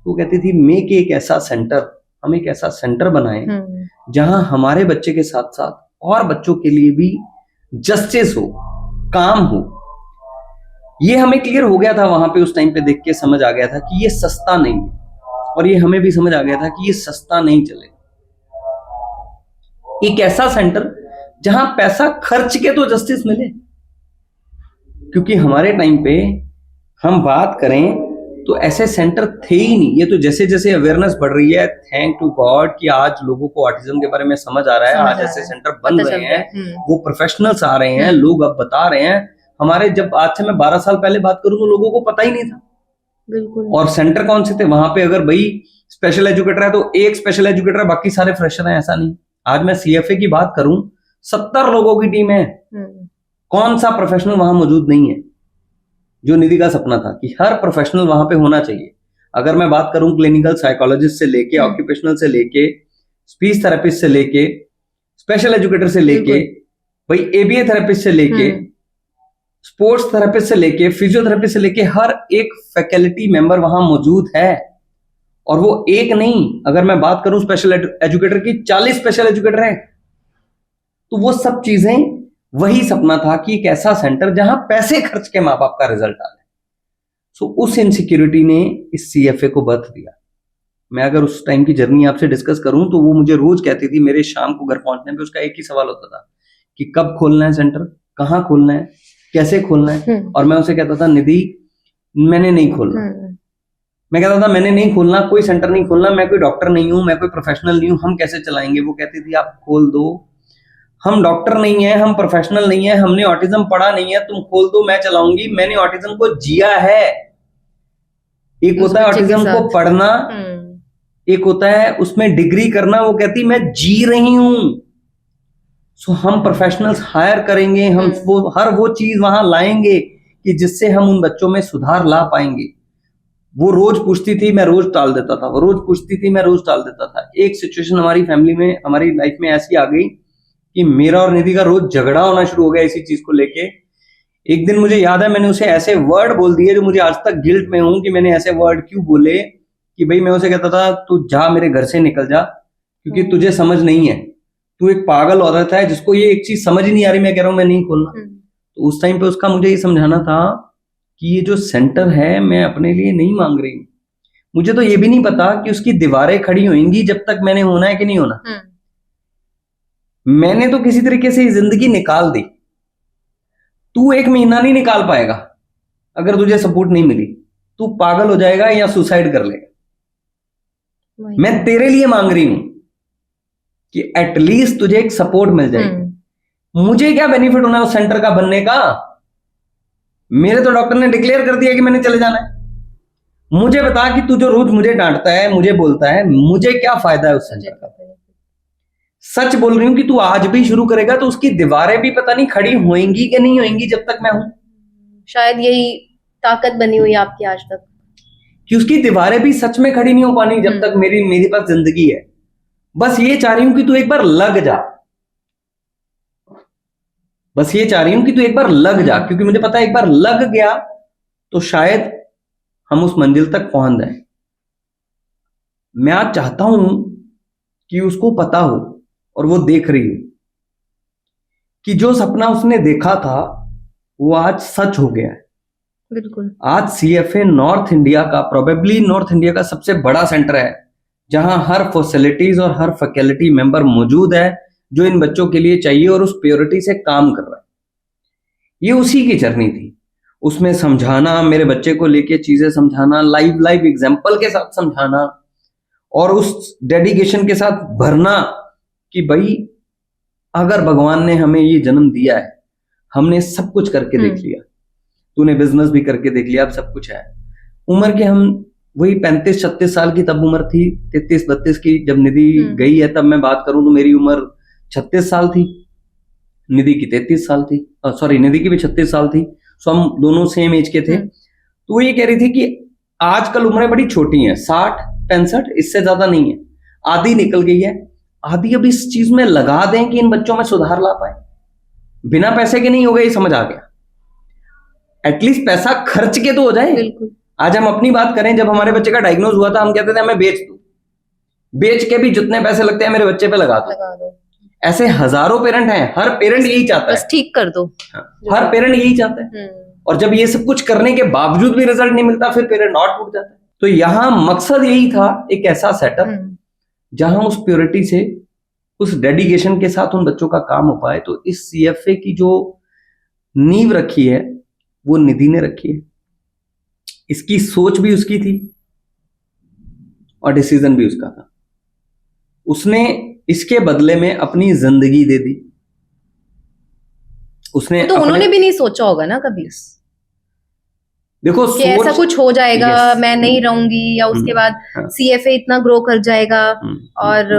वो कहती थी मेक एक ऐसा सेंटर, हम एक ऐसा सेंटर बनाएं जहां हमारे बच्चे के साथ साथ और बच्चों के लिए भी जस्टिस हो, काम हो। ये हमें क्लियर हो गया था वहां पे, उस टाइम पे देख के समझ आ गया था कि ये सस्ता नहीं है, और ये हमें भी समझ आ गया था कि ये सस्ता नहीं चलेगा। एक ऐसा सेंटर जहां पैसा खर्च के तो जस्टिस मिले, क्योंकि हमारे टाइम पे हम बात करें तो ऐसे सेंटर थे ही नहीं। ये तो जैसे जैसे अवेयरनेस बढ़ रही है, थैंक टू गॉड कि आज लोगों को ऑटिज्म के बारे में समझ आ रहा है, आज ऐसे सेंटर बन रहे हैं, वो प्रोफेशनल्स आ रहे हैं, लोग अब बता रहे हैं। हमारे जब आज से मैं 12 साल पहले बात करूं तो लोगों को पता ही नहीं था। बिल्कुल। और सेंटर कौन से थे वहां पे, अगर भाई स्पेशल एजुकेटर है तो एक स्पेशल एजुकेटर है, बाकी सारे फ्रेशर हैं, ऐसा नहीं। आज मैं सीएफए की बात करूं, 70 लोगों की टीम है, कौन सा प्रोफेशनल वहां मौजूद नहीं है। जो निधि का सपना था कि हर प्रोफेशनल वहां पे होना चाहिए। अगर मैं बात करूं क्लिनिकल साइकोलॉजिस्ट से लेके, ऑक्यूपेशनल से लेके, स्पीच थेरेपिस्ट से लेके, स्पेशल एजुकेटर से लेके, भाई एबीए थेरेपिस्ट से लेके, स्पोर्ट्स थेरेपिस्ट से लेके, फिजियोथेरेपिस्ट से लेके, हर एक फैकल्टी मेंबर वहां मौजूद है। और वो एक नहीं, अगर मैं बात करूं स्पेशल एजुकेटर की, 40 स्पेशल एजुकेटर हैं। तो वो सब चीजें, वही सपना था कि एक ऐसा सेंटर जहां पैसे खर्च के माँ बाप का रिजल्ट आ जाए। सो उस इनसिक्योरिटी ने इस सीएफए को बर्थ दिया। मैं अगर उस टाइम की जर्नी आपसे डिस्कस करूं तो वो मुझे रोज कहती थी, मेरे शाम को घर पहुंचने पे उसका एक ही सवाल होता था कि कब खोलना है सेंटर, कहाँ खोलना है, कैसे खोलना है। और मैं उसे कहता था निधि मैंने नहीं खोलना, मैं कहता था मैंने नहीं खोलना, कोई सेंटर नहीं खोलना, मैं कोई डॉक्टर नहीं हूं, मैं कोई प्रोफेशनल नहीं हूं, हम कैसे चलाएंगे। वो कहती थी आप खोल दो, हम डॉक्टर नहीं है, हम प्रोफेशनल नहीं है, हमने ऑटिज्म पढ़ा नहीं है, तुम खोल दो मैं चलाऊंगी, मैंने ऑटिज्म को जिया है। एक होता है ऑटिज्म को पढ़ना, एक होता है उसमें डिग्री करना। वो कहती मैं जी रही हूं। सो हम प्रोफेशनल्स हायर करेंगे, हम वो चीज वहां लाएंगे कि जिससे हम उन बच्चों में सुधार ला पाएंगे। वो रोज पूछती थी, मैं रोज टाल देता था, वो रोज पूछती थी, मैं रोज टाल देता था। एक सिचुएशन हमारी फैमिली में, हमारी लाइफ में ऐसी आ गई कि मेरा और निधि का रोज झगड़ा होना शुरू हो गया इसी चीज को लेके। एक दिन मुझे याद है मैंने उसे ऐसे वर्ड बोल दिए जो मुझे आज तक गिल्ट में हूं कि मैंने ऐसे वर्ड क्यों बोले। कि भाई मैं उसे कहता था तू जा, मेरे घर से निकल जा, क्योंकि तुझे समझ नहीं है, तू एक पागल औरत है जिसको ये एक चीज समझ ही नहीं आ रही, मैं कह रहा हूं मैं नहीं खोलना। तो उस टाइम पे उसका मुझे ये समझाना था कि ये जो सेंटर है मैं अपने लिए नहीं मांग रही हूं। मुझे तो ये भी नहीं पता कि उसकी दीवारें खड़ी होंगी जब तक मैंने होना है कि नहीं होना। मैंने तो किसी तरीके से जिंदगी निकाल दी, तू 1 महीना नहीं निकाल पाएगा अगर तुझे सपोर्ट नहीं मिली। तू पागल हो जाएगा या सुसाइड कर लेगा। मैं तेरे लिए मांग रही हूं कि एटलीस्ट तुझे एक सपोर्ट मिल जाएगी। मुझे क्या बेनिफिट होना है उस सेंटर का बनने का? मेरे तो डॉक्टर ने डिक्लेयर कर दिया कि मैंने चले जाना है। मुझे बता कि तू जो रोज मुझे डांटता है, मुझे बोलता है, मुझे क्या फायदा है उस सेंटर का? सच बोल रही हूं कि तू आज भी शुरू करेगा तो उसकी दीवारें भी पता नहीं खड़ी होंगी कि नहीं होंगी जब तक मैं हूं। शायद यही ताकत बनी हुई आपकी आज तक। कि उसकी दीवारें भी सच में खड़ी नहीं हो पानी जब तक मेरे पास जिंदगी है। बस ये चाह रही हूं कि तू एक बार लग जा, बस ये चाह रही हूं कि तू एक बार लग जा, क्योंकि मुझे पता है एक बार लग गया तो शायद हम उस मंजिल तक पहुंच जाएं। मैं आज चाहता हूं कि उसको पता हो और वो देख रही हो कि जो सपना उसने देखा था वो आज सच हो गया है। बिल्कुल। आज सीएफए नॉर्थ इंडिया का, प्रोबेबली नॉर्थ इंडिया का सबसे बड़ा सेंटर है, जहां हर फैसिलिटीज और हर फैकल्टी मेंबर मौजूद है जो इन बच्चों के लिए चाहिए और उस प्योरिटी से काम कर रहा है। ये उसी की जर्नी थी, उसमें समझाना, मेरे बच्चे को लेके चीजें समझाना, लाइव एग्जाम्पल के साथ समझाना और उस डेडिकेशन के साथ भरना कि भाई अगर भगवान ने हमें ये जन्म दिया है, हमने सब कुछ करके देख लिया, तूने बिजनेस भी करके देख लिया, अब सब कुछ है। उम्र के हम वही 35-36 साल की तब उम्र थी, 33-32 की जब निधि गई है, तब मैं बात करूं तो मेरी उम्र 36 साल थी, निधि की 33 साल थी, सॉरी निधि की भी 36 साल थी। सो हम दोनों सेम एज के थे। तो वो ये कह रही थी कि आजकल उम्रें बड़ी छोटी हैं, 60-65, इससे ज्यादा नहीं है, आधी निकल गई है, आधी अब इस चीज में लगा दें कि इन बच्चों में सुधार ला पाए। बिना पैसे के नहीं होगा, ये समझ आ गया, एटलीस्ट पैसा खर्च के तो हो जाए। बिल्कुल। आज हम अपनी बात करें, जब हमारे बच्चे का डायग्नोज हुआ था हम कहते थे हमें बेच दो, बेच के भी जितने पैसे लगते हैं मेरे बच्चे पे लगा दो। ऐसे हजारों पेरेंट हैं, हर पेरेंट यही चाहता है, बस ठीक कर दो। हर पेरेंट यही चाहता है। और जब ये सब कुछ करने के बावजूद भी रिजल्ट नहीं मिलता, फिर पेरेंट नॉट टूट जाता है। तो यहां मकसद यही था, एक ऐसा सेटअप जहां उस प्योरिटी से, उस डेडिकेशन के साथ उन बच्चों का काम हो पाए। तो इस सीएफए की जो नींव रखी है वो निधि ने रखी है, इसकी सोच भी उसकी थी और डिसीजन भी उसका था। उसने इसके बदले में अपनी जिंदगी दे दी। उसने तो उन्होंने भी नहीं सोचा होगा ना कभी देखो कि ऐसा कुछ हो जाएगा, मैं नहीं रहूंगी, या उसके बाद सीएफए इतना ग्रो कर जाएगा। और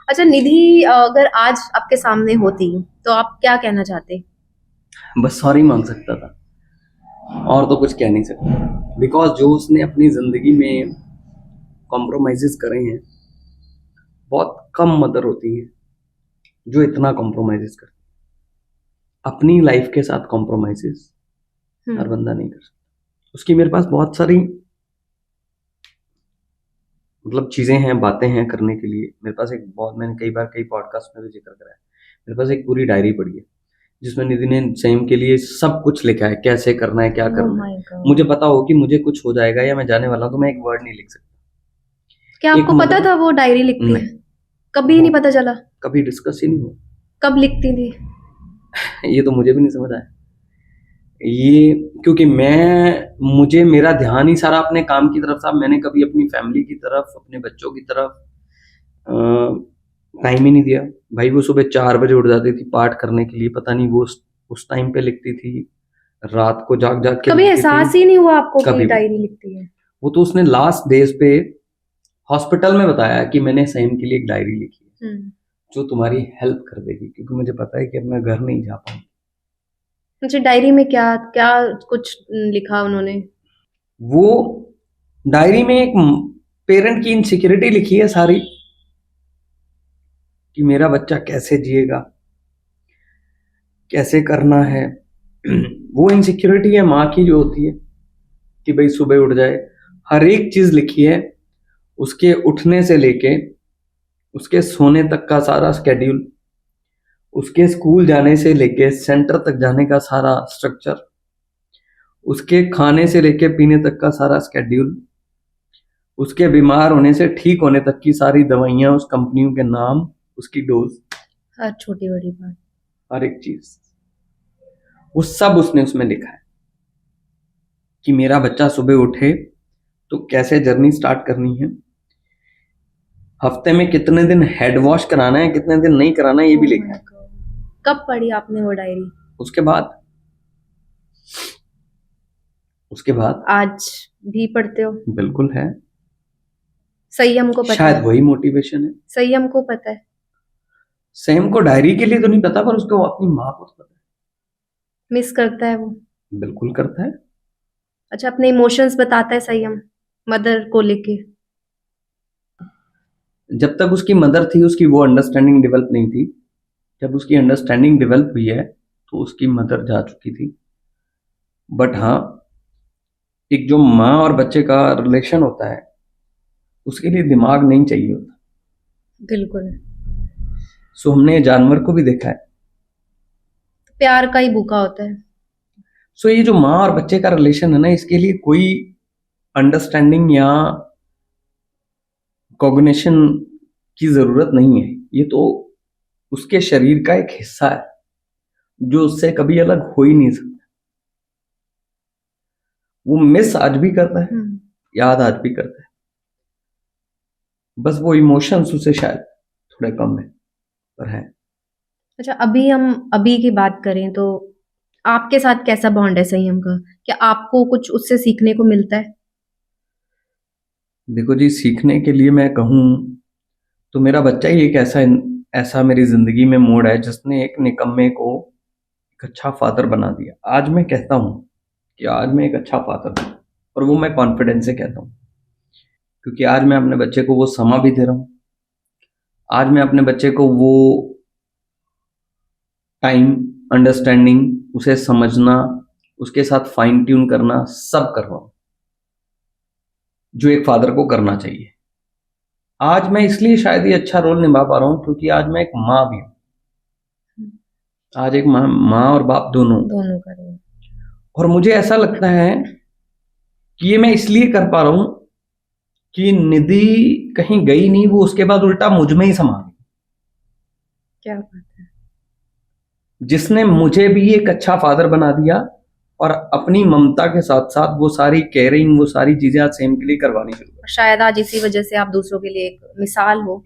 अच्छा, निधि अगर आज आपके सामने होती तो आप क्या कहना चाहते? बस सॉरी मांग सकता था, और तो कुछ कह नहीं सकता, बिकॉज जो उसने अपनी जिंदगी में कॉम्प्रोमाइजेस करे हैं, बहुत कम मदर होती है जो इतना कॉम्प्रोमाइजेस करती। अपनी लाइफ के साथ कॉम्प्रोमाइजेस हर बंदा नहीं कर सकता। उसकी मेरे पास बहुत सारी मतलब चीजें हैं, बातें हैं करने के लिए। मेरे पास एक बहुत, मैंने कई बार कई पॉडकास्ट में भी जिक्र करा है, मेरे पास एक पूरी डायरी पड़ी है जिसमें निधि ने सेम के लिए सब कुछ लिखा है, कैसे करना है, क्या करना है। मुझे पता हो कि मुझे कुछ हो जाएगा या मैं जाने वाला हूं तो मैं एक वर्ड नहीं लिख सकता। क्या आपको पता था वो डायरी लिखती है? कभी नहीं पता चला? कभी डिस्कस ही नहीं हुआ। कब लिखती थी? ये तो मुझे भी नहीं समझ आया ये, क्योंकि मुझे मेरा ध्यान ही सारा अपने काम की तरफ था। मैंने कभी अपनी फैमिली की तरफ, अपने बच्चों की तरफ टाइम ही नहीं दिया। भाई वो सुबह 4 बजे उठ जाती थी पाठ करने के लिए, पता नहीं वो उस टाइम पे लिखती थी, रात को जाग जाग के। कभी एहसास ही नहीं हुआ आपको कि डायरी लिखती है? वो तो उसने लास्ट डेज पे हॉस्पिटल में बताया कि मैंने सैम के लिए एक डायरी लिखी है जो तुम्हारी हेल्प कर देगी, क्योंकि मुझे पता है कि अब मैं घर नहीं जा पाऊंगी। अच्छा, डायरी में क्या क्या कुछ लिखा उन्होंने? वो डायरी में एक पेरेंट की इनसिक्योरिटी लिखी है सारी, कि मेरा बच्चा कैसे जिएगा, कैसे करना है। वो इनसिक्योरिटी है माँ की जो होती है कि भाई सुबह उठ जाए, हर एक चीज लिखी है, उसके उठने से लेके उसके सोने तक का सारा स्केड्यूल, उसके स्कूल जाने से लेके सेंटर तक जाने का सारा स्ट्रक्चर, उसके खाने से लेके पीने तक का सारा स्केड्यूल, उसके बीमार होने से ठीक होने तक की सारी दवाइयां, उस कंपनियों के नाम, उसकी डोज, हर छोटी बड़ी बात, हर एक चीज, वो सब उसने उसमें लिखा है कि मेरा बच्चा सुबह उठे तो कैसे जर्नी स्टार्ट करनी है, हफ्ते में कितने दिन हेड वॉश कराना है, कितने दिन नहीं कराना है, ये भी लिखा है। कब पढ़ी आपने वो डायरी? उसके बाद आज भी पढ़ते हो? बिल्कुल है। संयम को पता शायद वही मोटिवेशन है। संयम को पता है, सैम को डायरी के लिए तो नहीं पता, पर उसको अपनी माँ को तो पता है। मिस करता है वो? बिल्कुल करता है। अच्छा, अपने इमोशंस बताता है संयम? मदर को लेके? जब तक उसकी मदर थी उसकी वो अंडरस्टैंडिंग डेवलप नहीं थी। जब उसकी अंडरस्टैंडिंग डेवलप हुई है तो उसकी मदर जा चुकी थी। बट हाँ, एक जो माँ और बच्चे का रिलेशन होता है उसके लिए दिमाग नहीं चाहिए होता। बिल्कुल। सो हमने जानवर को भी देखा है। प्यार का ही भूखा होता है। सो ये जो माँ और बच्चे का रिलेशन है ना, इसके लिए कोई अंडरस्टैंडिंग या कॉग्निशन की जरूरत नहीं है। ये तो उसके शरीर का एक हिस्सा है जो उससे कभी अलग हो ही नहीं सकता। वो मिस आज भी करता है, याद आज भी करता है, बस वो इमोशंस उसे शायद थोड़े कम है, पर है। अच्छा, अभी हम अभी की बात करें तो आपके साथ कैसा बॉन्ड है संयम का? क्या आपको कुछ उससे सीखने को मिलता है? देखो जी, सीखने के लिए मैं कहूँ तो मेरा बच्चा ही एक ऐसा मेरी जिंदगी में मोड़ है जिसने एक निकम्मे को एक अच्छा फादर बना दिया। आज मैं कहता हूँ कि आज मैं एक अच्छा फादर हूँ, और वो मैं कॉन्फिडेंस से कहता हूँ, क्योंकि आज मैं अपने बच्चे को वो समय भी दे रहा हूँ। आज मैं अपने बच्चे को वो टाइम, अंडरस्टैंडिंग, उसे समझना, उसके साथ फाइन ट्यून करना सब कर रहा हूँ जो एक फादर को करना चाहिए। आज मैं इसलिए शायद ये अच्छा रोल निभा पा रहा हूँ क्योंकि आज मैं एक माँ भी हूँ। आज एक माँ और बाप दोनों कर रहे हैं। और मुझे ऐसा लगता है कि ये मैं इसलिए कर पा रहा हूँ कि निधि कहीं गई नहीं, वो उसके बाद उल्टा मुझ में ही समा गई। क्या बात है। जिसने मुझे भी एक अच्छा फादर बना दिया और अपनी ममता के साथ साथ वो सारी केयरिंग, वो सारी चीजें आज सेम के लिए करवानी शुरू कर। शायद आज इसी वजह से आप दूसरों के लिए एक मिसाल हो।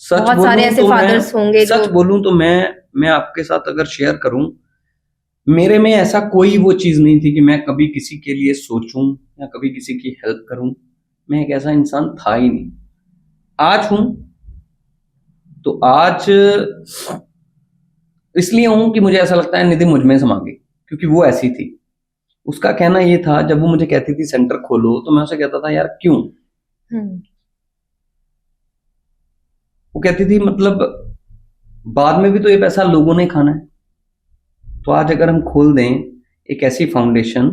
सच बहुत सारे ऐसे फादर्स होंगे सच बोलूं तो मैं आपके साथ अगर शेयर करूं, मेरे में ऐसा कोई वो चीज नहीं थी कि मैं कभी किसी के लिए सोचूं या कभी किसी की हेल्प करूं। मैं एक ऐसा इंसान था ही नहीं। आज हूं तो आज इसलिए हूं कि मुझे ऐसा लगता है निधि मुझ में समा गई, क्योंकि वो ऐसी थी। उसका कहना ये था, जब वो मुझे कहती थी सेंटर खोलो, तो मैं उसे कहता था यार क्यों। वो कहती थी मतलब बाद में भी तो ये पैसा लोगों ने खाना है, तो आज अगर हम खोल दें एक ऐसी फाउंडेशन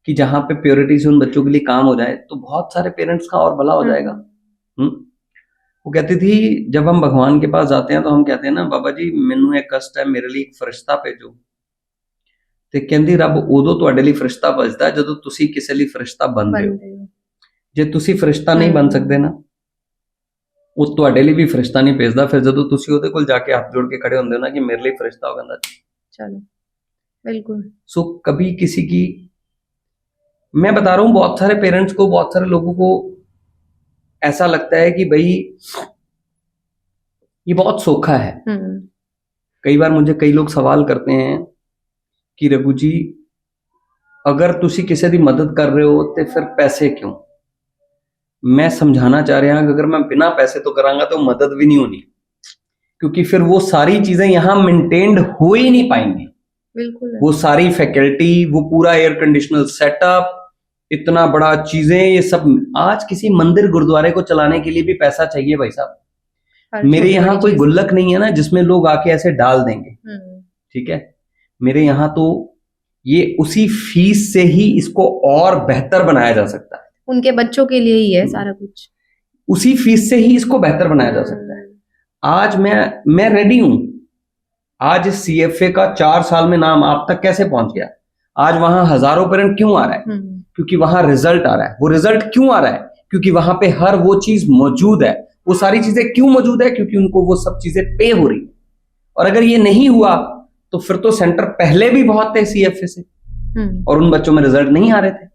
कि जहां पे प्योरिटी से उन बच्चों के लिए काम हो जाए, तो बहुत सारे पेरेंट्स का और भला हो जाएगा। वो कहती थी जब हम भगवान के पास जाते हैं तो हम कहते हैं ना, बाबा जी मैनू एक कष्ट है, मेरे लिए एक फरिश्ता भेजो। ਤੇ ਕਹਿੰਦੀ ਰੱਬ ਉਦੋਂ ਤੁਹਾਡੇ ਲਈ ਫਰਿਸ਼ਤਾ ਭੇਜਦਾ ਜਦੋਂ ਤੁਸੀਂ ਕਿਸੇ ਲਈ ਫਰਿਸ਼ਤਾ ਬਣਦੇ ਹੋ। ਜੇ ਤੁਸੀਂ ਫਰਿਸ਼ਤਾ ਨਹੀਂ ਬਣ ਸਕਦੇ ਨਾ, ਉਹ ਤੁਹਾਡੇ ਲਈ ਵੀ ਫਰਿਸ਼ਤਾ ਨਹੀਂ ਭੇਜਦਾ। ਫਿਰ ਜਦੋਂ ਤੁਸੀਂ ਉਹਦੇ ਕੋਲ ਜਾ ਕੇ ਹੱਥ ਜੋੜ ਕੇ ਖੜੇ ਹੁੰਦੇ ਹੋ ਨਾ ਕਿ ਮੇਰੇ ਲਈ ਫਰਿਸ਼ਤਾ, ਉਹ ਕਹਿੰਦਾ चलो। बिल्कुल। सो कभी किसी की, मैं बता रहा हूँ बहुत सारे पेरेंट्स को, बहुत सारे लोगों को ऐसा लगता है कि भाई ये बहुत सोखा है। कई बार मुझे कई लोग सवाल करते हैं कि रघु जी अगर तुसी किसी की मदद कर रहे हो तो फिर पैसे क्यों। मैं समझाना चाह रहा हूं कि अगर मैं बिना पैसे तो करांगा तो मदद भी नहीं होनी, क्योंकि फिर वो सारी चीजें यहां मेंटेन्ड हो ही नहीं पाएंगी। बिल्कुल। वो सारी फैकल्टी, वो पूरा एयर कंडीशनर सेटअप, इतना बड़ा चीजें, ये सब आज किसी मंदिर गुरुद्वारे को चलाने के लिए भी पैसा चाहिए भाई साहब। मेरे यहाँ कोई गुल्लक नहीं है ना जिसमें लोग आके ऐसे डाल देंगे, ठीक है। मेरे यहाँ तो ये उसी फीस से ही इसको और बेहतर बनाया जा सकता है। उनके बच्चों के लिए ही है सारा कुछ, उसी फीस से ही इसको बेहतर बनाया जा सकता है। आज मैं रेडी हूं। आज इस CFA का 4 साल में नाम आप तक कैसे पहुंच गया? आज वहां हजारों पेरेंट क्यों आ रहा है? क्योंकि वहां रिजल्ट आ रहा है। वो रिजल्ट क्यों आ रहा है? क्योंकि वहां पे हर वो चीज मौजूद है। वो सारी चीजें क्यों मौजूद है? क्योंकि उनको वो सब चीजें पे हो रही है। और अगर ये नहीं हुआ तो फिर तो सेंटर पहले भी बहुत थे CFA से और उन बच्चों में रिजल्ट नहीं आ रहे थे।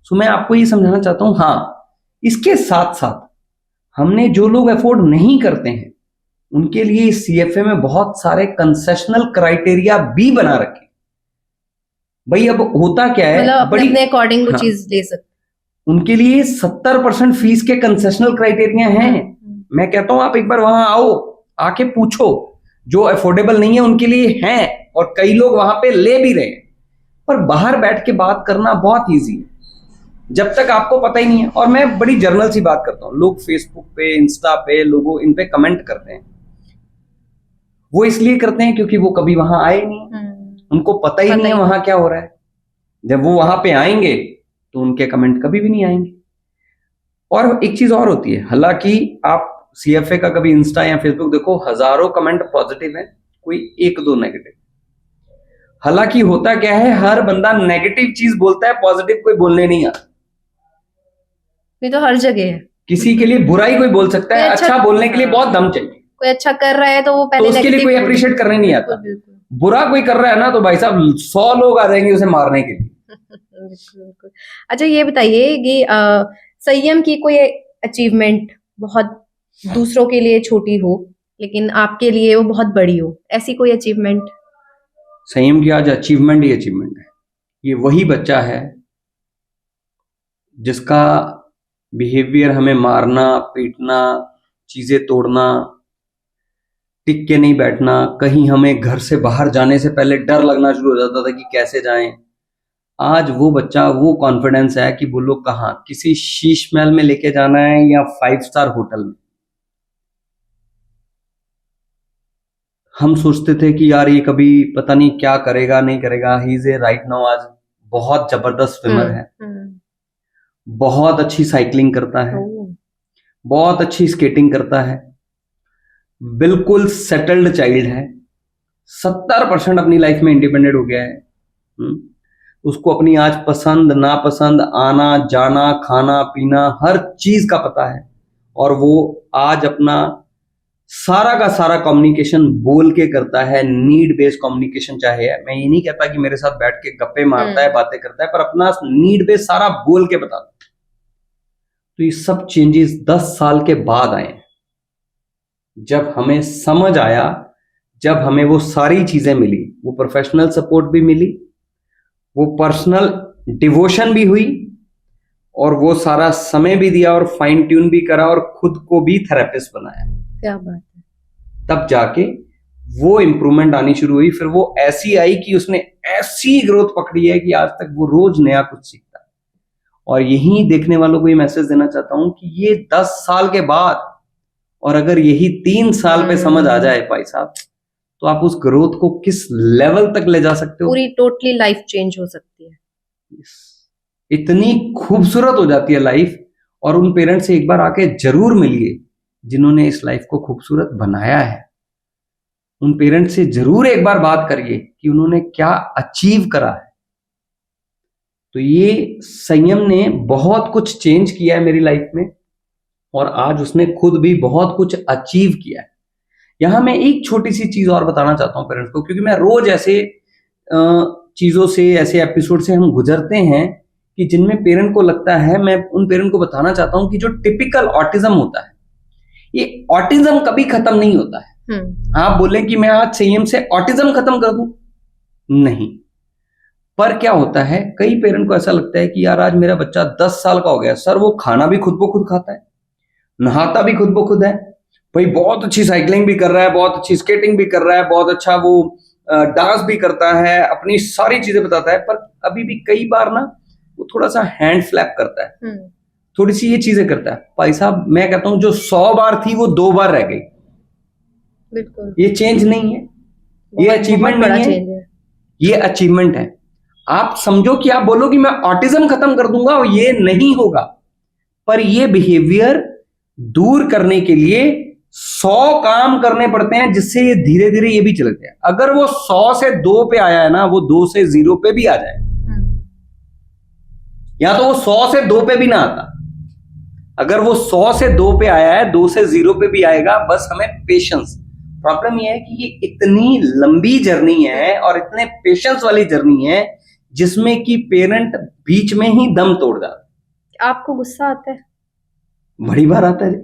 सो मैं आपको ये समझाना चाहता हूं, हाँ इसके साथ साथ हमने जो लोग अफोर्ड नहीं करते हैं उनके लिए इस CFA में बहुत सारे कंसेशनल क्राइटेरिया भी बना रखे। भाई अब होता क्या है, मतलब अपने अकॉर्डिंग वो चीज ले सकते, उनके लिए 70% फीस के कंसेशनल क्राइटेरिया हैं। मैं कहता हूं आप एक बार वहां आओ, आके पूछो, जो अफोर्डेबल नहीं है उनके लिए हैं, और कई लोग वहां पे ले भी रहे हैं। पर बाहर बैठ के बात करना बहुत ईजी है। जब तक आपको पता ही नहीं है। और मैं बड़ी जर्नल सी बात करता हूँ, लोग फेसबुक पे, इंस्टा पे, लोगों इन पे कमेंट करते हैं, वो इसलिए करते हैं क्योंकि वो कभी वहां आए नहीं, उनको पता ही नहीं है वहां क्या हो रहा है। जब वो वहां पे आएंगे तो उनके कमेंट कभी भी नहीं आएंगे। और एक चीज और होती है, हालांकि आप CFA का कभी इंस्टा या फेसबुक देखो, हजारों कमेंट पॉजिटिव है, कोई एक दो नेगेटिव। हालांकि होता क्या है, हर बंदा नेगेटिव चीज बोलता है, पॉजिटिव कोई बोलने नहीं आता। ये तो हर जगह है। किसी के लिए बुराई कोई बोल सकता है, अच्छा बोलने के लिए बहुत दम चाहिए। कोई अच्छा कर रहा है तो वो पहले तो उसके लिए कोई अप्रिशिएट करने नहीं आता। बुरा कोई कर रहा है ना तो भाई साहब 100 लोग आ जाएंगे उसे मारने के लिए। बिल्कुल। अच्छा ये बताइए कि संयम की कोई अचीवमेंट बहुत दूसरों के लिए छोटी हो लेकिन आपके लिए वो बहुत बड़ी हो, ऐसी कोई अचीवमेंट? संयम की आज अचीवमेंट ही अचीवमेंट है। ये वही बच्चा है जिसका बिहेवियर हमें मारना, पीटना, चीजें तोड़ना, टिक के नहीं बैठना, कहीं हमें घर से बाहर जाने से पहले डर लगना शुरू हो जाता था कि कैसे जाएं। आज वो बच्चा, वो कॉन्फिडेंस है कि बोलो कहाँ, किसी शीश महल में लेके जाना है या 5 स्टार होटल में। हम सोचते थे कि यार ये कभी पता नहीं क्या करेगा नहीं करेगा। He is a right now आज बहुत जबरदस्त स्विमर है, बहुत अच्छी साइकिलिंग करता है, बहुत अच्छी स्केटिंग करता है, बिल्कुल सेटल्ड चाइल्ड है, 70% अपनी लाइफ में इंडिपेंडेंट हो गया है। उसको अपनी आज पसंद नापसंद, आना जाना, खाना पीना, हर चीज का पता है। और वो आज अपना सारा का सारा कम्युनिकेशन बोल के करता है, नीड बेस्ड कम्युनिकेशन चाहे है। मैं ये नहीं कहता कि मेरे साथ बैठ के गप्पे मारता है, बातें करता है, पर अपना नीड बेस्ड सारा बोल के बताता है। तो ये सब चेंजेस 10 साल के बाद आए, जब हमें समझ आया, जब हमें वो सारी चीजें मिली, वो प्रोफेशनल सपोर्ट भी मिली, वो पर्सनल डिवोशन भी हुई, और वो सारा समय भी दिया और फाइन ट्यून भी करा और खुद को भी थेरेपिस्ट बनाया। क्या बात है। तब जाके वो इंप्रूवमेंट आनी शुरू हुई। फिर वो ऐसी आई कि उसने ऐसी ग्रोथ पकड़ी है कि आज तक वो रोज नया कुछ सीखता है। और यही देखने वालों को ये मैसेज देना चाहता हूं कि ये 10 साल के बाद, और अगर यही 3 साल पे समझ आ जाए भाई साहब, तो आप उस ग्रोथ को किस लेवल तक ले जा सकते हो। पूरी टोटली लाइफ चेंज हो सकती है। इतनी खूबसूरत हो जाती है लाइफ। और उन पेरेंट्स से एक बार आके जरूर मिलिए जिन्होंने इस लाइफ को खूबसूरत बनाया है। उन पेरेंट्स से जरूर एक बार बात करिए कि उन्होंने क्या अचीव करा है। तो ये संयम ने बहुत कुछ चेंज किया है मेरी लाइफ में, और आज उसने खुद भी बहुत कुछ अचीव किया है। यहां मैं एक छोटी सी चीज और बताना चाहता हूं पेरेंट्स को, क्योंकि मैं रोज ऐसे चीजों से, ऐसे एपिसोड से हम गुजरते हैं कि जिनमें पेरेंट को लगता है, मैं उन पेरेंट को बताना चाहता हूं कि जो टिपिकल ऑटिज्म होता है, ये ऑटिज्म कभी खत्म नहीं होता है। आप बोलें कि मैं आज संयम से ऑटिज्म खत्म कर दूं, नहीं। पर क्या होता है, कई पेरेंट को ऐसा लगता है कि यार आज मेरा बच्चा 10 साल का हो गया सर, वो खाना भी खुद ब खुद खाता है, नहाता भी खुद ब खुद है, भाई बहुत अच्छी साइकिलिंग भी कर रहा है, बहुत अच्छी स्केटिंग भी कर रहा है, बहुत अच्छा वो डांस भी करता है, अपनी सारी चीजें बताता है। पर अभी भी कई बार ना वो थोड़ा सा हैंड फ्लैप करता है, थोड़ी सी ये चीजें करता है। भाई साहब मैं कहता हूं जो 100 बार थी वो 2 बार रह गई। बिल्कुल। ये चेंज नहीं है, ये अचीवमेंट नहीं है, ये अचीवमेंट है। आप समझो कि आप बोलो कि मैं ऑटिज्म खत्म कर दूंगा, और ये नहीं होगा। पर ये बिहेवियर दूर करने के लिए 100 काम करने पड़ते हैं, जिससे ये धीरे धीरे ये भी चलते हैं। अगर वो 100 से 2 पे आया है ना, वो 2 से 0 पे भी आ जाए, या तो वो 100 से 2 पे भी ना आता। अगर वो 100 से 2 पे आया है, 2 से 0 पे भी आएगा, बस हमें पेशेंस। प्रॉब्लम ये है कि ये इतनी लंबी जर्नी है और इतने पेशेंस वाली जर्नी है, जिसमें कि पेरेंट बीच में ही दम तोड़ जाता है। आपको गुस्सा आता है? बड़ी बार आता है।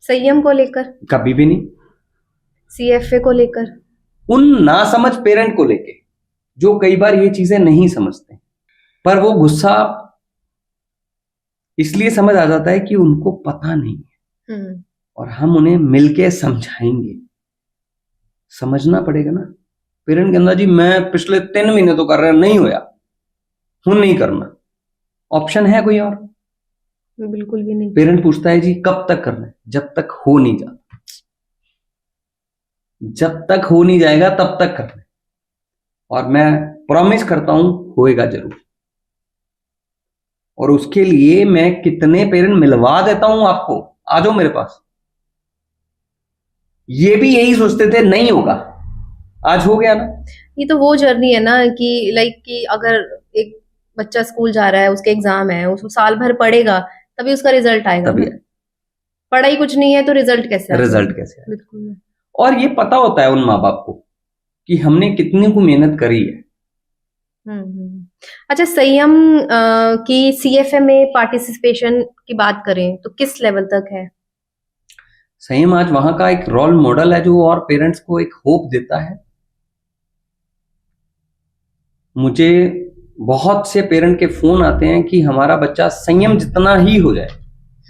संयम को लेकर? कभी भी नहीं। CFA को लेकर? उन नासमझ पेरेंट को लेके जो कई बार ये चीजें नहीं समझते, पर वो गुस्सा इसलिए समझ आ जाता है कि उनको पता नहीं है, और हम उन्हें मिलके समझाएंगे। समझना पड़ेगा ना। पेरेंट कहना जी मैं पिछले 3 महीने तो कर रहा, नहीं होया, हूं नहीं करना, ऑप्शन है कोई और? बिल्कुल भी नहीं। पेरेंट पूछता है जी कब तक करना है? जब तक हो नहीं जाता, जब तक हो नहीं जाएगा तब तक करना है। और मैं प्रॉमिस करता हूं होएगा जरूर। और उसके लिए मैं कितने पेरेंट मिलवा देता हूं आपको, आ जाओ मेरे पास। ये भी यही सोचते थे नहीं होगा, आज हो गया ना। ये तो वो जर्नी है ना कि लाइक कि अगर एक बच्चा स्कूल जा रहा है, उसके एग्जाम है, उसको साल भर पढ़ेगा तभी उसका रिजल्ट आएगा तभी ना। पढ़ाई कुछ नहीं है तो रिजल्ट कैसे आएगा? रिजल्ट कैसे आएगा? बिल्कुल। और ये पता होता है उन माँ बाप को कि हमने कितनी को मेहनत करी है। अच्छा, संयम की सीएफए में पार्टिसिपेशन की बात करें तो किस लेवल तक है? संयम आज वहां का एक रोल मॉडल है जो और पेरेंट्स को एक होप देता है। मुझे बहुत से पेरेंट के फोन आते हैं कि हमारा बच्चा संयम जितना ही हो जाए।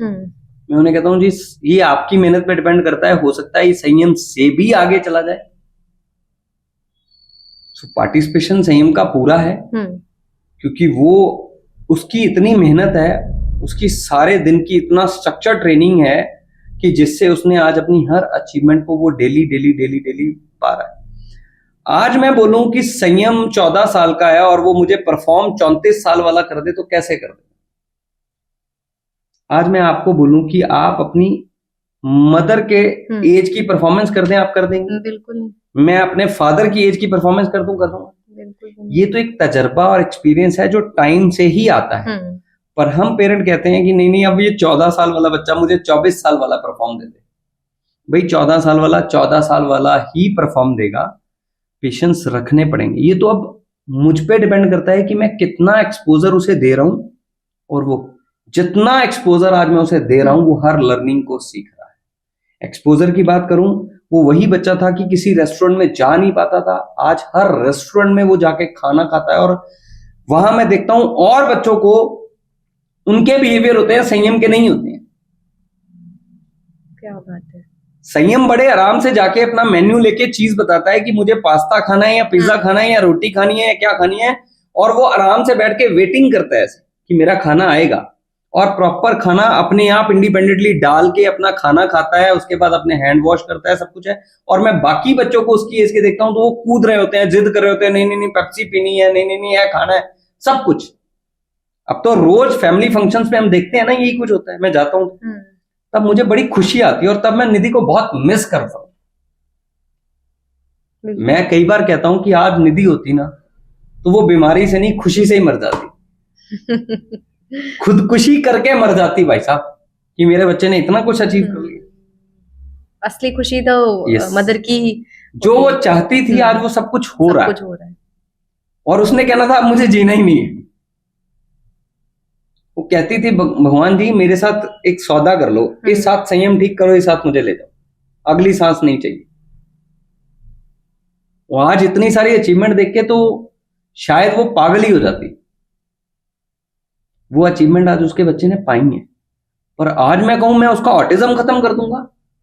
मैं उन्हें कहता हूं जी ये आपकी मेहनत पे डिपेंड करता है, हो सकता है ये संयम से भी आगे चला जाए। पार्टिसिपेशन संयम का पूरा है क्योंकि वो उसकी इतनी मेहनत है, उसकी सारे दिन की इतना स्ट्रक्चर ट्रेनिंग है कि जिससे उसने आज अपनी हर अचीवमेंट को वो डेली डेली डेली डेली पा रहा है। आज मैं बोलूं कि संयम 14 साल का है और वो मुझे परफॉर्म 34 साल वाला कर दे तो कैसे कर दे? आज मैं आपको बोलूं कि आप अपनी मदर के एज की परफॉर्मेंस कर दें, आप कर देंगे? बिल्कुल। मैं अपने फादर की एज की परफॉर्मेंस कर दूंगा? बिल्कुल। ये तो एक तजर्बा और एक्सपीरियंस है जो टाइम से ही आता है। पर हम पेरेंट कहते हैं कि नहीं नहीं, अब ये 14 साल वाला बच्चा मुझे 24 साल वाला परफॉर्म दे दे। भाई 14 साल वाला 14 साल वाला ही परफॉर्म देगा। पेशेंस रखने पड़ेंगे। ये तो अब मुझ पे डिपेंड करता है कि मैं कितना एक्सपोजर उसे दे रहा हूं, और वो जितना एक्सपोजर आज मैं उसे दे रहा हूं वो हर लर्निंग को सीख रहा है। एक्सपोजर की बात करूं, वो वही बच्चा था कि किसी रेस्टोरेंट में जा नहीं पाता था, आज हर रेस्टोरेंट में वो जाके खाना खाता है। और वहां मैं देखता हूं और बच्चों को उनके बिहेवियर होते हैं, संयम के नहीं होते हैं। क्या बात है। संयम बड़े आराम से जाके अपना मेन्यू लेके चीज बताता है कि मुझे पास्ता खाना है या पिज्जा खाना है या रोटी खानी है या क्या खानी है, और वो आराम से बैठ के वेटिंग करता है ऐसे कि मेरा खाना आएगा, और प्रॉपर खाना अपने आप इंडिपेंडेंटली डाल के अपना खाना खाता है। उसके बाद अपने हैंड वॉश करता है, सब कुछ है। और मैं बाकी बच्चों को उसकी एज के देखता हूं तो वो कूद रहे होते हैं, जिद कर रहे होते हैं, नहीं नहीं नहीं पेप्सी पीनी है, नहीं नहीं नहीं है खाना है, सब कुछ। अब तो रोज फैमिली फंक्शंस पे हम देखते हैं ना, यही कुछ होता है। मैं जाता हूं तब मुझे बड़ी खुशी आती है और तब मैं निधि को बहुत मिस करता हूं। मैं कई बार कहता हूं कि आज निधि होती ना तो वो बीमारी से नहीं, खुशी से ही मर जाती। खुदकुशी करके मर जाती भाई साहब, कि मेरे बच्चे ने इतना कुछ अचीव कर लिया। असली खुशी तो मदर की, जो वो चाहती थी आज वो सब कुछ हो रहा है। और उसने कहना था अब मुझे जीना ही नहीं है। वो कहती थी भगवान जी मेरे साथ एक सौदा कर लो, इस साथ संयम ठीक करो, इस साथ मुझे ले जाओ, अगली सांस नहीं चाहिए। वो आज इतनी सारी अचीवमेंट देख के तो शायद वो पागल ही हो जाती। वो अचीवमेंट आज उसके बच्चे ने पाई है, पर आज मैं कहूं मैं उसका ऑटिज्म खत्म कर दूंगा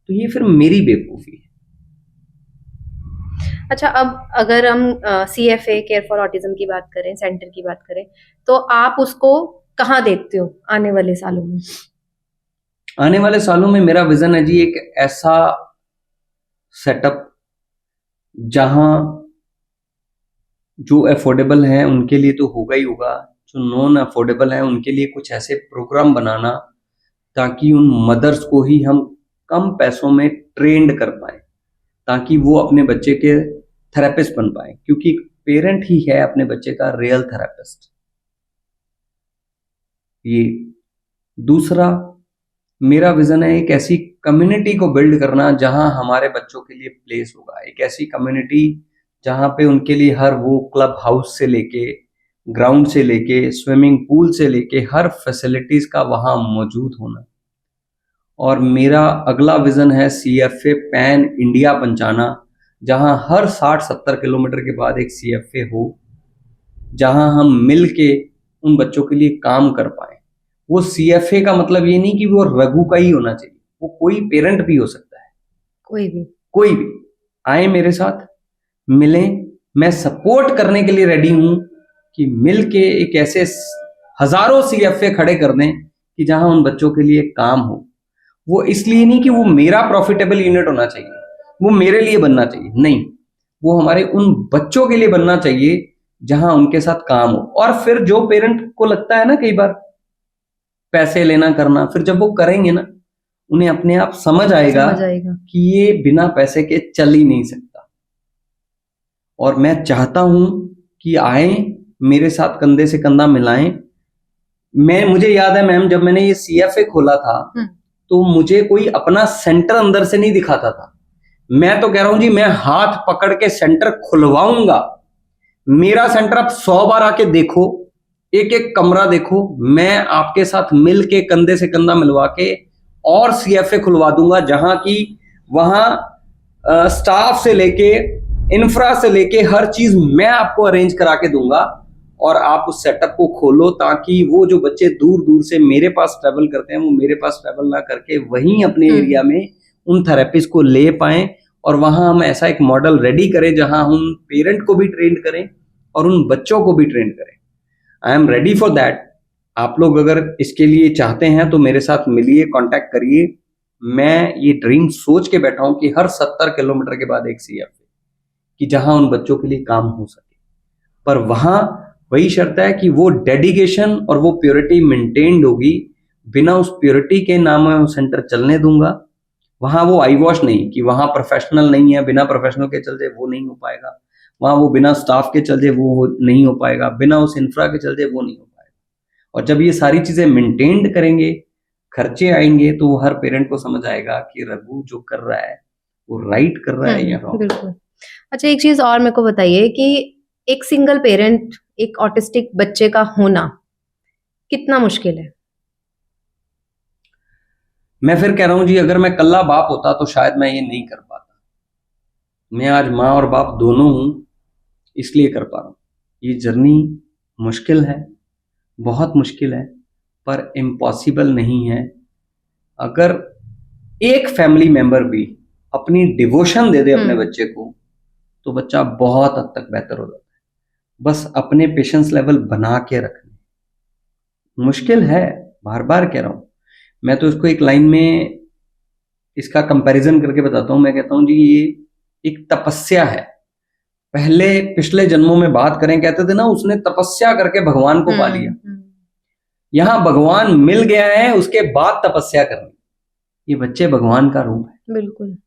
तो ये फिर मेरी बेवकूफी है। अच्छा, अब अगर हम CFA केयर फॉर ऑटिज्म की बात करें, सेंटर की बात करें, तो आप उसको कहाँ देखते हो आने वाले सालों में? आने वाले सालों में मेरा विजन है जी एक ऐसा सेटअप जहां जो अफोर्डेबल है उनके लिए तो होगा ही होगा, जो नॉन अफोर्डेबल है उनके लिए कुछ ऐसे प्रोग्राम बनाना ताकि उन मदर्स को ही हम कम पैसों में ट्रेंड कर पाए, ताकि वो अपने बच्चे के थेरेपिस्ट बन पाए, क्योंकि पेरेंट ही है अपने बच्चे का रियल थेरेपिस्ट। ये दूसरा मेरा विजन है एक ऐसी कम्युनिटी को बिल्ड करना जहां हमारे बच्चों के लिए प्लेस होगा, एक ऐसी कम्युनिटी जहां पे उनके लिए हर वो क्लब हाउस से लेके ग्राउंड से लेके स्विमिंग पूल से लेके हर फैसिलिटीज का वहां मौजूद होना। और मेरा अगला विजन है CFA पैन इंडिया पहुंचाना, जहां हर 60-70 किलोमीटर के बाद एक CFA हो, जहां हम मिल के उन बच्चों के लिए काम कर पाए। वो CFA का मतलब ये नहीं कि वो रघु का ही होना चाहिए, वो कोई पेरेंट भी हो सकता है, कोई भी आए मेरे साथ मिलें, मैं सपोर्ट करने के लिए रेडी हूं कि मिल के एक ऐसे हजारों CFA खड़े कर दें कि जहां उन बच्चों के लिए काम हो। वो इसलिए नहीं कि वो मेरा प्रॉफिटेबल यूनिट होना चाहिए, वो मेरे लिए बनना चाहिए, नहीं, वो हमारे उन बच्चों के लिए बनना चाहिए जहां उनके साथ काम हो। और फिर जो पेरेंट को लगता है ना कई बार पैसे लेना करना, फिर जब वो करेंगे ना, उन्हें अपने आप समझ आएगा कि ये बिना पैसे के चल ही नहीं सकता। और मैं चाहता हूं कि आए, मेरे साथ कंधे से कंधा मिलाएं। मुझे याद है मैम, जब मैंने ये CFA खोला था तो मुझे कोई अपना सेंटर अंदर से नहीं दिखाता था। मैं तो कह रहा हूं जी, मैं हाथ पकड़ के सेंटर खुलवाऊंगा। मेरा सेंटर आप 100 बार आके देखो, एक एक कमरा देखो, मैं आपके साथ मिल के कंधे से कंधा मिलवा के और CFA खुलवा दूंगा, जहां की वहां स्टाफ से लेके इंफ्रा से लेके हर चीज मैं आपको अरेंज करा के दूंगा। और आप उस सेटअप को खोलो ताकि वो जो बच्चे दूर दूर से मेरे पास ट्रैवल करते हैं, वो मेरे पास ट्रैवल ना करके वहीं अपने एरिया में उन थेरेपिस्ट को ले पाएं। और वहां हम ऐसा एक मॉडल रेडी करें जहां हम पेरेंट को भी ट्रेन करें और उन बच्चों को भी ट्रेन करें। I am ready for that. आप लोग अगर इसके लिए चाहते हैं तो मेरे साथ मिलिए, कांटेक्ट करिए। मैं ये ड्रीम सोच के बैठा हूं कि हर 70 किलोमीटर के बाद एक CFA, कि जहां उन बच्चों के लिए काम हो सके। पर वहां वही शर्त है कि वो डेडिकेशन और वो प्योरिटी मेंटेन्ड होगी। बिना उस प्योरिटी के नाम मैं सेंटर चलने दूंगा। वहां वो आई वॉश नहीं कि वहां प्रोफेशनल नहीं है, बिना प्रोफेशनल के चल जाए वो नहीं हो पाएगा। वहां वो बिना स्टाफ के चल जाए वो नहीं हो पाएगा, बिना उस इंफ्रा के चल जाए वो नहीं हो पाएगा। और जब ये सारी चीजें मेंटेन्ड करेंगे, खर्चे आएंगे, तो वो हर पेरेंट को समझ आएगा कि रघु जो कर रहा है वो राइट कर रहा है या रॉन्ग। बिल्कुल। अच्छा, एक चीज और मेरे को बताइए कि एक सिंगल पेरेंट एक ऑटिस्टिक बच्चे का होना कितना मुश्किल है? मैं फिर कह रहा हूं जी, अगर मैं कल्ला बाप होता तो शायद मैं ये नहीं कर पाता। मैं आज माँ और बाप दोनों हूं, इसलिए कर पा रहा हूं। ये जर्नी मुश्किल है, बहुत मुश्किल है, पर इम्पॉसिबल नहीं है। अगर एक फैमिली मेंबर भी अपनी डिवोशन दे दे अपने बच्चे को, तो बच्चा बहुत हद तक बेहतर हो जाता है। बस अपने पेशेंस लेवल बना के रखने। मुश्किल है, बार बार कह रहा हूं। मैं तो इसको एक लाइन में इसका कंपैरिजन करके बताता हूं। मैं कहता हूं जी, ये एक तपस्या है। पहले पिछले जन्मों में बात करें, कहते थे ना, उसने तपस्या करके भगवान को पा लिया। यहां भगवान मिल गया है, उसके बाद तपस्या करनी। ये बच्चे भगवान का रूप है। बिल्कुल।